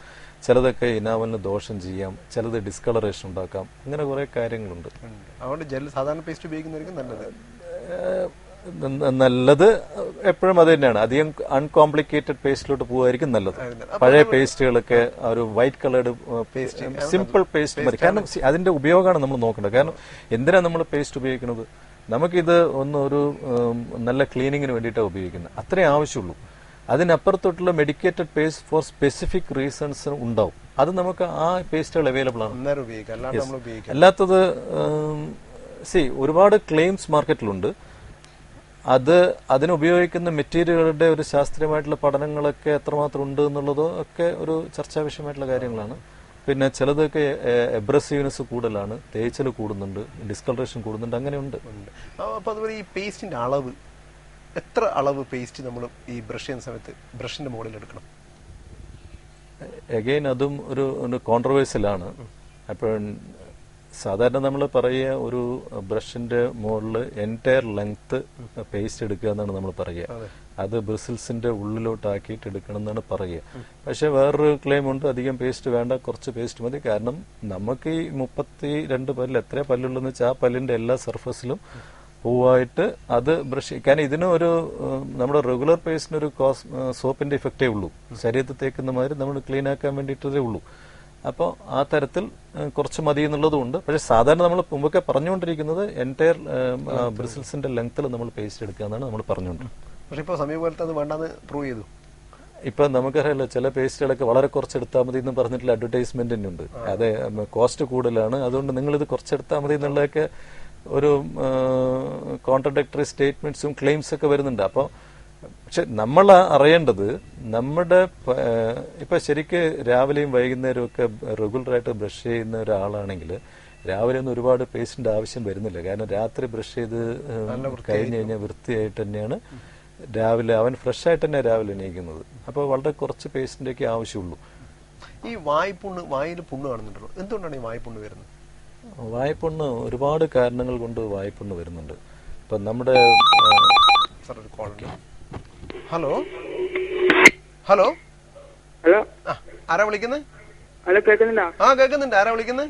ചിലതൊക്കെ ഇനാമലിന് ദോഷം ചെയ്യാം, ചിലത് ഡിസ്കളറേഷൻ ഉണ്ടാക്കാം, അങ്ങനെ കുറേ കാര്യങ്ങളുണ്ട്. അതുകൊണ്ട് ജെൽ സാധാരണ പേസ്റ്റ് ഉപയോഗിക്കുന്നതായിരിക്കും നല്ലത്. എപ്പോഴും അത് തന്നെയാണ്. അധികം അൺകോംപ്ലിക്കേറ്റഡ് പേസ്റ്റിലോട്ട് പോകുമായിരിക്കും നല്ലത്. പഴയ പേസ്റ്റുകളൊക്കെ ഒരു വൈറ്റ് കളേർഡ് സിമ്പിൾ പേസ്റ്റ് മതി. കാരണം അതിന്റെ ഉപയോഗമാണ് നമ്മൾ നോക്കേണ്ടത്. കാരണം എന്തിനാണ് നമ്മൾ പേസ്റ്റ് ഉപയോഗിക്കുന്നത്? നമുക്കിത് ഒരു നല്ല ക്ലീനിങ്ങിന് വേണ്ടിയിട്ടാണ് ഉപയോഗിക്കുന്നത്, അത്രേ ആവശ്യമുള്ളൂ. അതിനപ്പുറത്തോട്ടുള്ള medicated paste for specific reasons ഉണ്ടാവും. അത് നമുക്ക് ആ പേസ്റ്റുകൾ അവൈലബിൾ ആണ്. അല്ലാത്തത് ഒരുപാട് ക്ലെയിംസ് മാർക്കറ്റിലുണ്ട്. അതിനുപയോഗിക്കുന്ന മെറ്റീരിയലുകളുടെ ഒരു ശാസ്ത്രീയമായിട്ടുള്ള പഠനങ്ങളൊക്കെ എത്രമാത്രം ഉണ്ട് എന്നുള്ളതോ ഒക്കെ ഒരു ചർച്ചാ വിഷയമായിട്ടുള്ള കാര്യങ്ങളാണ്. പിന്നെ ചിലതൊക്കെ എബ്രസീവ്നെസ് കൂടുതലാണ്, തേച്ചൽ കൂടുന്നുണ്ട്, ഡിസ്കളറേഷൻ കൂടുന്നുണ്ട്, അങ്ങനെയുണ്ട്. അപ്പോൾ അതുപോലെ ഈ പേസ്റ്റിന്റെ അളവ്, എത്ര അളവ് പേസ്റ്റ് നമ്മൾ ഈ ബ്രഷ് ചെയ്യുന്ന സമയത്ത് ബ്രഷിന്റെ മുകളിൽ എടുക്കണം? അഗൈൻ അതും ഒരു കോൺട്രവേഴ്സ്യലാണ്. അപ്പോൾ സാധാരണ നമ്മൾ പറയുക ഒരു ബ്രഷിന്റെ മുകളിൽ എൻറ്റയർ ലെങ്ത് പേസ്റ്റ് എടുക്കുക എന്നാണ് നമ്മൾ പറയുക. അത് ബ്രിസിൽസിന്റെ ഉള്ളിലോട്ടാക്കിയിട്ട് എടുക്കണം എന്നാണ് പറയുക. പക്ഷെ വേറൊരു ക്ലെയിം ഉണ്ട്, അധികം പേസ്റ്റ് വേണ്ട, കുറച്ച് പേസ്റ്റ് മതി. കാരണം നമുക്ക് ഈ 32 പല്ല്, എത്ര പല്ലുള്ളതെന്ന് വെച്ചാൽ ആ പല്ലിന്റെ എല്ലാ സർഫസിലും പൂവായിട്ട് അത് ബ്രഷ്. കാരണം ഇതിന് നമ്മുടെ റെഗുലർ പേസ്റ്റിന് ഒരു സോപ്പിന്റെ ഇഫക്റ്റേ ഉള്ളൂ. ശരീരത്തിൽ തേക്കുന്ന മാതിരി നമ്മൾ ക്ലീൻ ആക്കാൻ വേണ്ടിയിട്ടേ ഉള്ളൂ. അപ്പോൾ ആ തരത്തിൽ കുറച്ച് മതി എന്നുള്ളതുകൊണ്ട്. പക്ഷെ സാധാരണ നമ്മൾ മുമ്പൊക്കെ പറഞ്ഞുകൊണ്ടിരിക്കുന്നത് എൻറ്റയർ ബ്രിസിൽസിന്റെ ലെങ്ത്തിൽ നമ്മൾ പേസ്റ്റ് എടുക്കുക എന്നാണ് നമ്മൾ പറഞ്ഞുകൊണ്ടിരിക്കുന്നത്. പക്ഷെ ഇപ്പോൾ സമീപകാലത്ത് അത് വേണ്ടെന്ന് പ്രൂവ് ചെയ്തു. ഇപ്പൊ നമുക്കറിയാലോ, ചില പേസ്റ്റുകളൊക്കെ വളരെ കുറച്ചെടുത്താൽ മതി എന്ന് പറഞ്ഞിട്ടുള്ള അഡ്വർടൈസ്മെന്റ് തന്നെ ഉണ്ട്. അതെ, കോസ്റ്റ് കൂടുതലാണ്, അതുകൊണ്ട് നിങ്ങളിത് കുറച്ചെടുത്താൽ മതി എന്നുള്ളതൊക്കെ ഒരു കോൺട്രഡിക്ടറി സ്റ്റേറ്റ്മെന്റ്സും ക്ലെയിംസ് ഒക്കെ വരുന്നുണ്ട്. അപ്പോൾ പക്ഷെ നമ്മൾ അറിയേണ്ടത്, നമ്മുടെ ഇപ്പൊ ശരിക്ക് രാവിലെയും വൈകുന്നേരവും ഒക്കെ റെഗുലറായിട്ട് ബ്രഷ് ചെയ്യുന്ന ഒരാളാണെങ്കിൽ രാവിലെ ഒന്നും ഒരുപാട് പേസ്റ്റിന്റെ ആവശ്യം വരുന്നില്ല. കാരണം രാത്രി ബ്രഷ് ചെയ്ത് കഴിഞ്ഞു കഴിഞ്ഞാൽ വൃത്തിയായിട്ട് തന്നെയാണ് രാവിലെ അവൻ ഫ്രഷ് ആയിട്ട് തന്നെ രാവിലെ എണീക്കുന്നത്. അപ്പോൾ വളരെ കുറച്ച് പേസ്റ്റിന്റെ ഒക്കെ ആവശ്യമുള്ളൂ. ഈ വായിൽ പുണ്ണ് കാണുന്നുണ്ടല്ലോ, എന്തുകൊണ്ടാണ് ഈ വായ്പുണ്ണ് വരുന്നത്? വായ്പുണ്ണ് ഒരുപാട് കാരണങ്ങൾ കൊണ്ട് വായ്പുണ്ണ് വരുന്നുണ്ട്. ഇപ്പൊ നമ്മുടെ ഹലോ ഹലോ ഹലോ, ആരാ വിളിക്കുന്നത്? ഹലോ, കേൾക്കുന്നില്ല? ആ, കേൾക്കുന്നുണ്ട്. ആരാ വിളിക്കുന്നത്?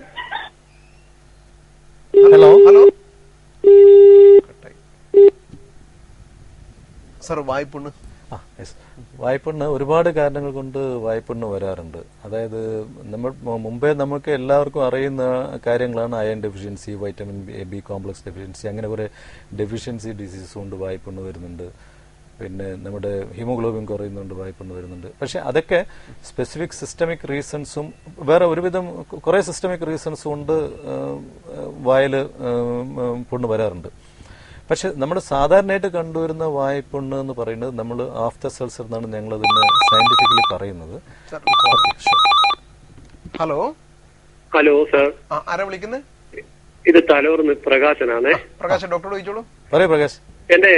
ഹലോ ഹലോ സാർ, വായ്പുണ്ണ്. വായ്പുണ്ണ് ഒരുപാട് കാരണങ്ങൾ കൊണ്ട് വായ്പുണ്ണ് വരാറുണ്ട്. അതായത് മുമ്പേ നമുക്ക് എല്ലാവർക്കും അറിയുന്ന കാര്യങ്ങളാണ് iron deficiency, vitamin B complex deficiency, അങ്ങനെ കുറെ ഡെഫിഷ്യൻസി ഡിസീസ് കൊണ്ട് വായ്പുണ്ണ് വരുന്നുണ്ട്. പിന്നെ നമ്മുടെ ഹീമോഗ്ലോബിൻ കുറയുന്നുണ്ട്, വായ്പുണ്ണ് വരുന്നുണ്ട്. പക്ഷെ അതൊക്കെ സ്പെസിഫിക് സിസ്റ്റമിക് റീസൺസും വേറെ ഒരുവിധം കുറെ സിസ്റ്റമിക് റീസൺസും കൊണ്ട് വായിൽ പുണ്ണ് വരാറുണ്ട്. പക്ഷെ നമ്മൾ സാധാരണയായിട്ട് കണ്ടുവരുന്ന വായ്പുണ്ണ് എന്ന് പറയുന്നത് നമ്മൾ ആഫ്റ്റർ സൾസർ എന്നാണ് ഞങ്ങൾ അതിനെ സയന്റിഫിക്കലി പറയുന്നത്. ഹലോ ഹലോ സാർ, ആരാ വിളിക്കുന്നത്? ഇത് തലൂർന്ന് പ്രകാശനാണ്. പ്രകാശ്, ഡോക്ടറോട് ചോദിച്ചോളൂ. പറയൂ പ്രകാശ്. എന്റെ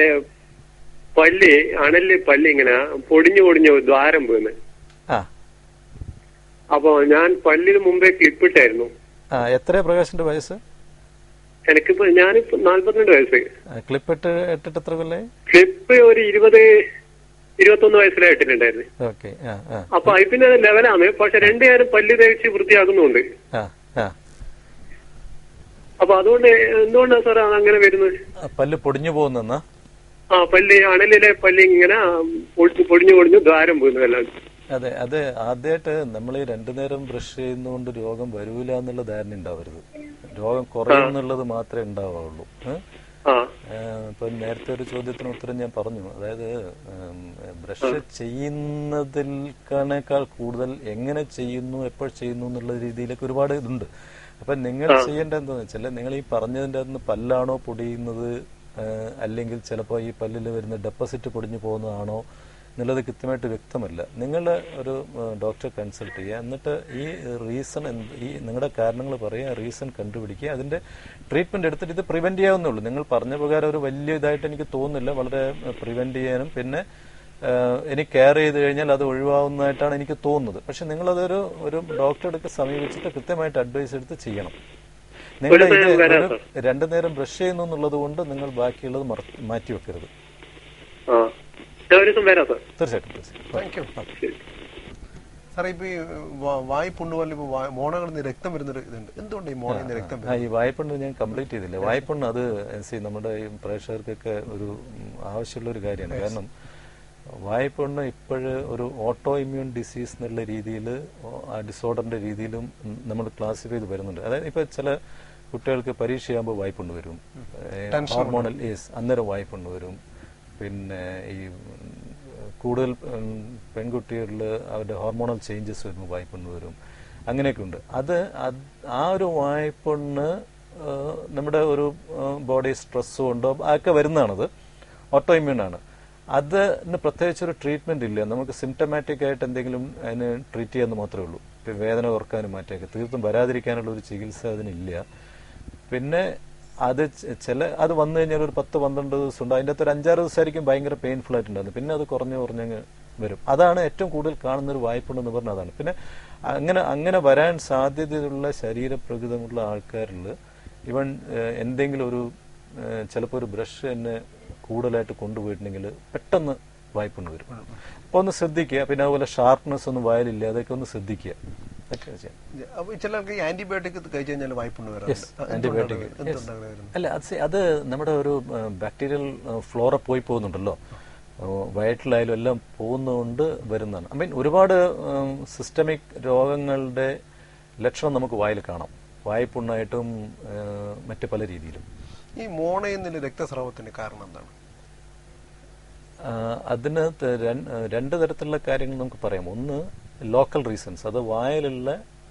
അണല് പല്ല് ഇങ്ങനെ പൊടിഞ്ഞു ദ്വാരം പോന്ന്. അപ്പൊ ഞാൻ പല്ലിന് മുമ്പേ ക്ലിപ്പിട്ടായിരുന്നു. എത്ര പ്രകാശിന്റെ വയസ്സ്? എനിക്കിപ്പോ ഞാനിപ്പോ 42 വയസ്സ്. ക്ലിപ്പ് ഇട്ടിട്ട് എത്ര കൊല്ലായി? ക്ലിപ്പ് ഒരു 20-21 വയസ്സിലായിട്ടിട്ടുണ്ടായിരുന്നു. ഓക്കെ. അപ്പൊ പിന്നെ ലെവലാണ്. പക്ഷെ 2 നേരം പല്ല് തേച്ച് വൃത്തിയാക്കുന്നുണ്ട്. അപ്പൊ അതുകൊണ്ട് എന്തുകൊണ്ടാണ് സാർ അങ്ങനെ വരുന്നത്? പല്ല് പൊടിഞ്ഞു പോകുന്ന അണലിലെ പല്ല് ഇങ്ങനെ പൊടിഞ്ഞു ദ്വാരം പോകുന്നതല്ല. അതെ, അത് ആദ്യമായിട്ട് നമ്മൾ 2 നേരം ബ്രഷ് ചെയ്യുന്നതുകൊണ്ട് രോഗം വരൂല എന്നുള്ള ധാരണ ഉണ്ടാവരുത്. രോഗം കുറയുന്നുള്ളത് മാത്രമേ ഉണ്ടാവുള്ളൂ. ഇപ്പൊ നേരത്തെ ഒരു ചോദ്യത്തിന് ഉത്തരം ഞാൻ പറഞ്ഞു. അതായത് ബ്രഷ് ചെയ്യുന്നതിനേക്കാൾ കൂടുതൽ എങ്ങനെ ചെയ്യുന്നു, എപ്പോൾ ചെയ്യുന്നു എന്നുള്ള രീതിയിലൊക്കെ ഒരുപാട് ഇതുണ്ട്. അപ്പൊ നിങ്ങൾ ചെയ്യേണ്ടത് എന്താണെന്ന് വെച്ചാൽ, നിങ്ങൾ ഈ പറഞ്ഞതിൻ്റെ അകത്ത് പല്ലാണോ പൊടിയുന്നത്, അല്ലെങ്കിൽ ചിലപ്പോൾ ഈ പല്ലിൽ വരുന്ന ഡെപ്പോസിറ്റ് പൊടിഞ്ഞു പോകുന്നതാണോ എന്നുള്ളത് കൃത്യമായിട്ട് വ്യക്തമല്ല. നിങ്ങൾ ഒരു ഡോക്ടറെ കൺസൾട്ട് ചെയ്യുക, എന്നിട്ട് ഈ റീസൺ ഈ നിങ്ങളുടെ കാരണങ്ങൾ പറയുക, റീസൺ കണ്ടുപിടിക്കുക, അതിന്റെ ട്രീറ്റ്മെന്റ് എടുത്തിട്ട് ഇത് പ്രിവെന്റ് ചെയ്യാവുന്നേ ഉള്ളൂ. നിങ്ങൾ പറഞ്ഞ പ്രകാരം ഒരു വലിയ ഇതായിട്ട് എനിക്ക് തോന്നുന്നില്ല. വളരെ പ്രിവെന്റ് ചെയ്യാനും പിന്നെ എനിക്ക് കെയർ ചെയ്ത് കഴിഞ്ഞാൽ അത് ഒഴിവാകുന്നതായിട്ടാണ് എനിക്ക് തോന്നുന്നത്. പക്ഷെ നിങ്ങളതൊരു ഡോക്ടറെ അടുത്ത് സമീപിച്ചിട്ട് കൃത്യമായിട്ട് അഡ്വൈസ് എടുത്ത് ചെയ്യണം. നിങ്ങളുടെ ഇത് രണ്ടു നേരം ബ്രഷ് ചെയ്യുന്നു എന്നുള്ളത് കൊണ്ട് നിങ്ങൾ ബാക്കിയുള്ളത് മാറ്റിവെക്കരുത്. തീർച്ചയായിട്ടും. സാറേ, ഇപ്പൊ ഈ വായ്പുണ്ണ് പോലെ ഇപ്പൊ മോണകളിൽ നിന്ന് രക്തം വരുന്നൊരു ഇതുണ്ട്. എന്തുകൊണ്ട് ഈ മോണയിൽ നിന്ന് രക്തം? ഈ വായ്പുണ്ണ് ഞാൻ കംപ്ലീറ്റ് ചെയ്തില്ല. വായ്പുണ്ണ് അത് നമ്മുടെ ഈ പ്രേക്ഷകർക്കൊക്കെ ഒരു ആവശ്യമുള്ള ഒരു കാര്യമാണ്. കാരണം വായ്പുണ്ണ് ഇപ്പോഴ് ഒരു ഓട്ടോ ഇമ്മ്യൂൺ ഡിസീസ് എന്നുള്ള രീതിയിൽ, ആ ഡിസോർഡറിന്റെ രീതിയിലും നമ്മൾ ക്ലാസിഫൈ ചെയ്ത് വരുന്നുണ്ട്. അതായത് ഇപ്പൊ ചില കുട്ടികൾക്ക് പരീക്ഷയാകുമ്പോൾ വായ്പുണ്ണ് വരും, ഹോർമോണൽ അന്നേരം വായ്പുണ്ണ് വരും. പിന്നെ ഈ കൂടുതൽ പെൺകുട്ടികളിൽ അവരുടെ ഹോർമോണൽ ചേഞ്ചസ് വരുമ്പോൾ വായ്പുണ്ണ് വരും. അങ്ങനെയൊക്കെ ഉണ്ട്. ആ ഒരു വായ്പുണ്ണ് നമ്മുടെ ഒരു ബോഡി സ്ട്രെസ് കൊണ്ടോ ഒക്കെ വരുന്നതാണത്. ഓട്ടോ ഇമ്മ്യൂണാണ്. അതിന് പ്രത്യേകിച്ചൊരു ട്രീറ്റ്മെന്റ് ഇല്ല. നമുക്ക് സിംറ്റമാറ്റിക് ആയിട്ട് എന്തെങ്കിലും അതിന് ട്രീറ്റ് ചെയ്യാമെന്ന് മാത്രമേ ഉള്ളൂ. വേദന കുറക്കാനും മാറ്റൊക്കെ തീർത്തും വരാതിരിക്കാനുള്ള ഒരു ചികിത്സ അതിനില്ല. പിന്നെ അത് വന്നു കഴിഞ്ഞാൽ ഒരു 10-12 ദിവസം ഉണ്ട്. അതിൻ്റെ അകത്ത് ഒരു 5-6 ദിവസമായിരിക്കും ഭയങ്കര പെയിൻഫുൾ ആയിട്ടുണ്ടായിരുന്നു. പിന്നെ അത് കുറഞ്ഞങ്ങ് വരും. അതാണ് ഏറ്റവും കൂടുതൽ കാണുന്നൊരു വായ്പുണ്ടെന്ന് പറഞ്ഞാൽ അതാണ്. പിന്നെ അങ്ങനെ വരാൻ സാധ്യതയുള്ള ശരീരപ്രകൃതമുള്ള ആൾക്കാരിൽ ഇവൻ എന്തെങ്കിലും ചിലപ്പോൾ ഒരു ബ്രഷ് തന്നെ കൂടുതലായിട്ട് കൊണ്ടുപോയിട്ടുണ്ടെങ്കിൽ പെട്ടെന്ന് വായ്പുണ്ണ് വരും. അപ്പൊ ഒന്ന് ശ്രദ്ധിക്കുക. പിന്നെ അതുപോലെ ഷാർപ്നെസ് ഒന്നും വായലില്ല, അതൊക്കെ ഒന്ന് ശ്രദ്ധിക്കുക. ചിലർക്ക് ആന്റിബയോട്ടിക് കഴിച്ചു കഴിഞ്ഞാൽ വായ്പുണ്ണ് വരാം. ആന്റിബയോട്ടിക് അല്ല, അത് നമ്മുടെ ഒരു ബാക്ടീരിയൽ ഫ്ലോറ പോയി പോകുന്നുണ്ടല്ലോ, വയറ്റിലായാലും എല്ലാം പോകുന്നതുകൊണ്ട് വരുന്നതാണ്. ഐ മീൻ ഒരുപാട് സിസ്റ്റമിക് രോഗങ്ങളുടെ ലക്ഷണം നമുക്ക് വായിൽ കാണാം, വായ്പുണ്ണായിട്ടും മറ്റു പല രീതിയിലും. ഈ മോണയിൽ നിന്ന് രക്തസ്രാവത്തിന് കാരണം എന്താണ്? അതിന് രണ്ട് തരത്തിലുള്ള കാര്യങ്ങൾ നമുക്ക് പറയാം. ഒന്ന് ലോക്കൽ റീസൺസ്, അത് വായിലുള്ള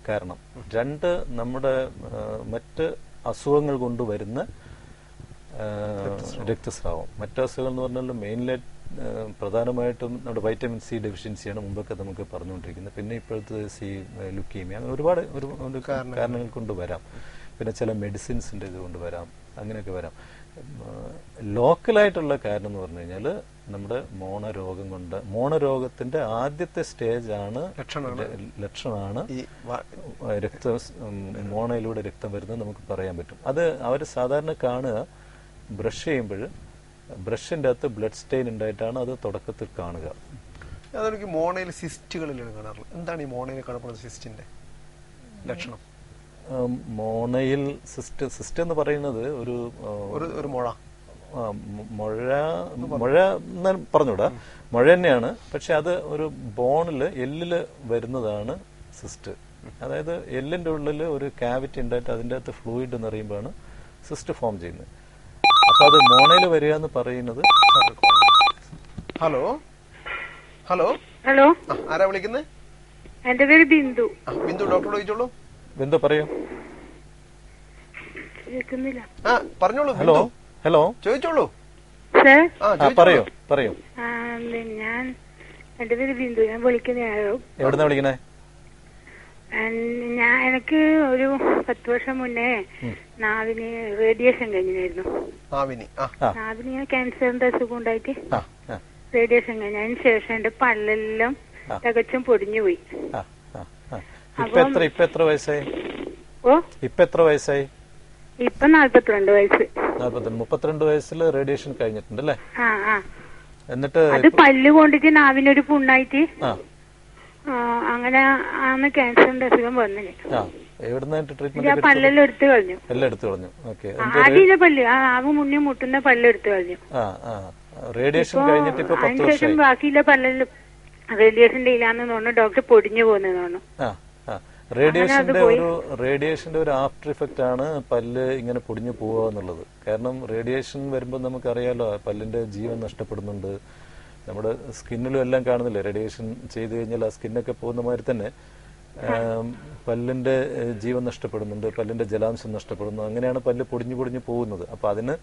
കാരണം. രണ്ട് നമ്മുടെ മറ്റ് അസുഖങ്ങൾ കൊണ്ട് വരുന്ന രക്തസ്രാവം. മറ്റ് അസുഖങ്ങൾ എന്ന് പറഞ്ഞാൽ മെയിൻലി പ്രധാനമായിട്ടും നമ്മുടെ വൈറ്റമിൻ സി ഡെഫിഷ്യൻസിയാണ് മുമ്പൊക്കെ നമുക്ക് പറഞ്ഞുകൊണ്ടിരിക്കുന്നത്. പിന്നെ ഇപ്പോഴത്തെ ലുക്കീമിയ, അങ്ങനെ ഒരുപാട് കാരണങ്ങൾ കൊണ്ട് വരാം. പിന്നെ ചില മെഡിസിൻസിന്റെ ഇതുകൊണ്ട് വരാം, അങ്ങനെയൊക്കെ വരാം. ലോക്കലായിട്ടുള്ള കാരണം എന്ന് പറഞ്ഞു കഴിഞ്ഞാൽ നമ്മുടെ മോണരോഗത്തിന്റെ ആദ്യത്തെ സ്റ്റേജാണ്, ലക്ഷണമാണ് മോണയിലൂടെ രക്തം വരുന്നത് നമുക്ക് പറയാൻ പറ്റും. അത് അവർ സാധാരണ കാണുക ബ്രഷ് ചെയ്യുമ്പോൾ ബ്രഷിന്റെ അകത്ത് ബ്ലഡ് സ്റ്റെയിൻ ഉണ്ടായിട്ടാണ് അത് തുടക്കത്തിൽ കാണുക. അതെനിക്ക് മോണയിൽ സിസ്റ്റുകളിലാണ് കാണാറുള്ളത്. എന്താണ് ഈ മോണയിൽ കാണപ്പെടുന്ന സിസ്റ്റിന്റെ ലക്ഷണം? മോണയിൽ സിസ്റ്റ് എന്ന് പറയുന്നത് ഒരു മുഴ പറഞ്ഞൂടാ, മുഴ തന്നെയാണ്. പക്ഷെ അത് ഒരു എല്ലില് വരുന്നതാണ് സിസ്റ്റ്. അതായത് എല്ലിന്റെ ഉള്ളിൽ ഒരു കാവിറ്റി ഉണ്ടായിട്ട് അതിൻ്റെ അകത്ത് ഫ്ലൂയിഡ് എന്ന് പറയുമ്പോഴാണ് സിസ്റ്റ് ഫോം ചെയ്യുന്നത്. അപ്പൊ അത് മോണയിൽ വരിക എന്ന് പറയുന്നത്. ഹലോ ഹലോ ഹലോ, ആരാ വിളിക്കുന്നത്? എന്റെ പേര് ബിന്ദു. ബിന്ദു, ഡോക്ടറോട് ചോദിച്ചോളൂ. ബിന്ദു പറയൂ. കേൾക്കുന്നില്ല. പറഞ്ഞോളൂ. ഹലോ ഹലോ, ചോദിച്ചോളൂ. പറയൂ. എന്റെ പേര് ബിന്ദു, ഞാൻ വിളിക്കുന്നയാളോ. എവിടുന്നാ വിളിക്കണേ? എനിക്ക് ഒരു 10 വർഷം മുന്നേ നാവിന് റേഡിയേഷൻ കഴിഞ്ഞിരുന്നു. നാവിന് ക്യാൻസറിന്റെ അസുഖം ഉണ്ടായിട്ട് റേഡിയേഷൻ കഴിഞ്ഞ. അതിന് ശേഷം എന്റെ പല്ലെല്ലാം തികച്ചും പൊടിഞ്ഞുപോയി. ഇപ്പൊ എത്ര വയസ്സായി? ഇപ്പൊ 42 വയസ്സ്. 32 വയസ്സിൽ റേഡിയേഷൻ കഴിഞ്ഞിട്ടുണ്ട് അല്ലേ? എന്നിട്ട് അത് പല്ല് കൊണ്ടിട്ട് നാവിനൊരു പുണ്ണായിട്ട് അങ്ങനെ ആണ് ക്യാൻസറിന്റെ അസുഖം വന്നത്. പല്ലെല്ലാം എടുത്തു കളഞ്ഞു. ആദ്യത്തെ പല്ല് ആവ് മുന്നേ മുട്ടുന്ന പല്ലെടുത്തു കളഞ്ഞു. റേഡിയേഷൻ കഴിഞ്ഞിട്ട് അതിനുശേഷം ബാക്കിയുള്ള പല്ലെല്ലാം റേഡിയേഷന്റെ ഇല്ലാന്ന് തോന്നുന്നു. ഡോക്ടർ പൊടിഞ്ഞു പോകുന്നത് തോന്നുന്നു. റേഡിയേഷന്റെ ഒരു ആഫ്റ്റർ ഇഫക്റ്റ് ആണ് പല്ല് ഇങ്ങനെ പൊടിഞ്ഞു പോവുക എന്നുള്ളത്. കാരണം റേഡിയേഷൻ വരുമ്പോൾ നമുക്കറിയാലോ പല്ലിന്റെ ജീവൻ നഷ്ടപ്പെടുന്നുണ്ട്. നമ്മുടെ സ്കിന്നിലും എല്ലാം കാണുന്നില്ലേ, റേഡിയേഷൻ ചെയ്ത് കഴിഞ്ഞാൽ ആ സ്കിന്നൊക്കെ പോകുന്ന മാതിരി തന്നെ പല്ലിന്റെ ജീവൻ നഷ്ടപ്പെടുന്നുണ്ട്, പല്ലിന്റെ ജലാംശം നഷ്ടപ്പെടുന്നു. അങ്ങനെയാണ് പല്ല് പൊടിഞ്ഞു പൊടിഞ്ഞു പോകുന്നത്. അപ്പൊ അതിന്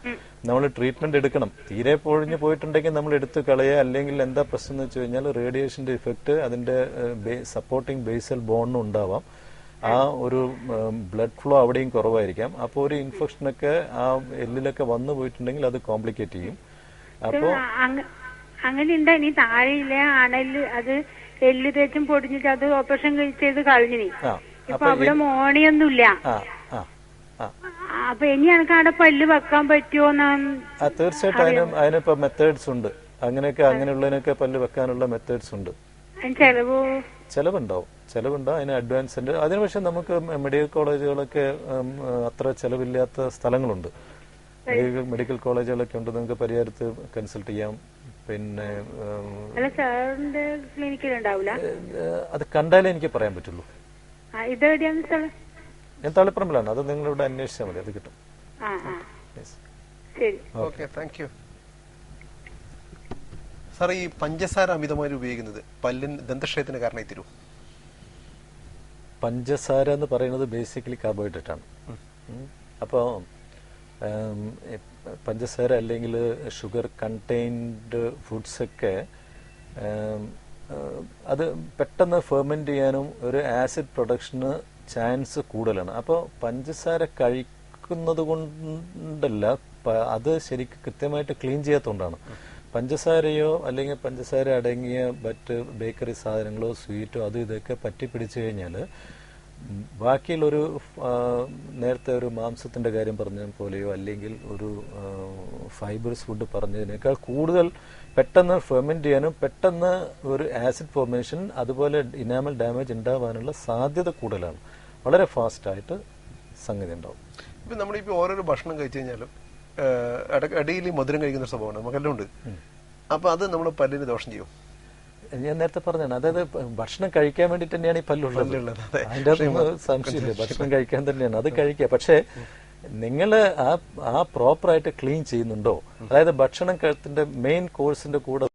നമ്മൾ ട്രീറ്റ്മെന്റ് എടുക്കണം. തീരെ പൊടിഞ്ഞു പോയിട്ടുണ്ടെങ്കിൽ നമ്മൾ എടുത്തു കളയുക. അല്ലെങ്കിൽ എന്താ പ്രശ്നം എന്ന് വെച്ച് കഴിഞ്ഞാൽ റേഡിയേഷന്റെ ഇഫക്റ്റ് അതിന്റെ സപ്പോർട്ടിംഗ് ബേസൽ ബോണിനും ഉണ്ടാവാം. ആ ഒരു ബ്ലഡ് ഫ്ലോ അവിടെയും കുറവായിരിക്കാം. അപ്പോൾ ഒരു ഇൻഫെക്ഷനൊക്കെ ആ എല്ലിലൊക്കെ വന്നു പോയിട്ടുണ്ടെങ്കിൽ അത് കോംപ്ലിക്കേറ്റ് ചെയ്യും. അപ്പോ അങ്ങനെ ഉണ്ടാ ഇനി താഴെയില്ല അണല് അത് എല്ല് തേച്ചും പൊടിഞ്ഞിട്ട് അത് ഓപ്പറേഷൻ ചെയ്ത് കളഞ്ഞിനി. ഇപ്പൊ അവിടെ മോണിയൊന്നുമില്ല. അപ്പൊ ഇനി എനിക്ക് അവിടെ പല്ല് വെക്കാൻ പറ്റുമോ? തീർച്ചയായിട്ടും അതിനിപ്പോ മെത്തേഡ്സ് ഉണ്ട്. അങ്ങനെയുള്ളതിനൊക്കെ പല്ല് വെക്കാനുള്ള മെത്തേഡ്സ് ഉണ്ട്. ചെലവുണ്ടാവും. അതിന് അഡ്വാൻസ് ഉണ്ട്. അതിന് പക്ഷെ നമുക്ക് മെഡിക്കൽ കോളേജുകളൊക്കെ അത്ര ചെലവില്ലാത്ത സ്ഥലങ്ങളുണ്ട്. മെഡിക്കൽ കോളേജുകളൊക്കെ ഉണ്ട്. നിങ്ങൾക്ക് പരിഹാരത്ത് കൺസൾട്ട് ചെയ്യാം. പിന്നെ അത് കണ്ടാലേ എനിക്ക് പറയാൻ പറ്റുള്ളൂ. ഞാൻ തളിപ്പറമ്പിലാണ്. അത് നിങ്ങളിവിടെ അന്വേഷിച്ചാൽ മതി, അത് കിട്ടും. Okay, thank you sir. ഈ പഞ്ചസാര അമിതമായി ഉപയോഗിക്കുന്നത് പല്ലിന് ദന്തക്ഷയത്തിന് കാരണമായി തരൂ? പഞ്ചസാര എന്ന് പറയുന്നത് ബേസിക്കലി കാർബോഹൈഡ്രേറ്റ് ആണ്. അപ്പോൾ പഞ്ചസാര അല്ലെങ്കിൽ ഷുഗർ കണ്ടെയ്ൻഡ് ഫുഡ്സൊക്കെ അത് പെട്ടെന്ന് ഫെർമെന്റ് ചെയ്യാനും ഒരു ആസിഡ് പ്രൊഡക്ഷന് ചാൻസ് കൂടുതലാണ്. അപ്പോൾ പഞ്ചസാര കഴിക്കുന്നത് കൊണ്ടല്ല, അത് ശരിക്കും കൃത്യമായിട്ട് ക്ലീൻ ചെയ്യാത്തതുകൊണ്ടാണ്. പഞ്ചസാരയോ അല്ലെങ്കിൽ പഞ്ചസാര അടങ്ങിയ മറ്റ് ബേക്കറി സാധനങ്ങളോ സ്വീറ്റോ അത് ഇതൊക്കെ പറ്റിപ്പിടിച്ചു കഴിഞ്ഞാൽ ബാക്കിയുള്ളൊരു നേരത്തെ ഒരു മാംസത്തിന്റെ കാര്യം പറഞ്ഞ പോലെയോ അല്ലെങ്കിൽ ഒരു ഫൈബേഴ്സ് ഫുഡ് പറഞ്ഞതിനേക്കാൾ കൂടുതൽ പെട്ടെന്ന് ഫെർമെന്റ് ചെയ്യാനും പെട്ടെന്ന് ഒരു ആസിഡ് ഫോർമേഷൻ അതുപോലെ ഇനാമൽ ഡാമേജ് ഉണ്ടാവാനുള്ള സാധ്യത കൂടുതലാണ്. വളരെ ഫാസ്റ്റായിട്ട് സംഗതി ഉണ്ടാവും. ഇപ്പം നമ്മളിപ്പോൾ ഓരോരോ ഭക്ഷണം കഴിച്ചു കഴിഞ്ഞാലും ഇടയിൽ മധുരം കഴിക്കുന്ന സ്വഭാവമാണ് നമുക്കെല്ലാം ഉണ്ട്. അപ്പൊ അത് നമ്മുടെ പല്ലിന് ദോഷം ചെയ്യും. ഞാൻ നേരത്തെ പറഞ്ഞാണ്, അതായത് ഭക്ഷണം കഴിക്കാൻ വേണ്ടിട്ട് തന്നെയാണ് ഈ പല്ലുള്ളത്. അതിന്റെ സംശയമില്ല, ഭക്ഷണം കഴിക്കാൻ തന്നെയാണ് അത് കഴിക്കുക. പക്ഷെ നിങ്ങൾ ആ പ്രോപ്പറായിട്ട് ക്ലീൻ ചെയ്യുന്നുണ്ടോ? അതായത് ഭക്ഷണത്തിന്റെ മെയിൻ കോഴ്സിന്റെ കൂടെ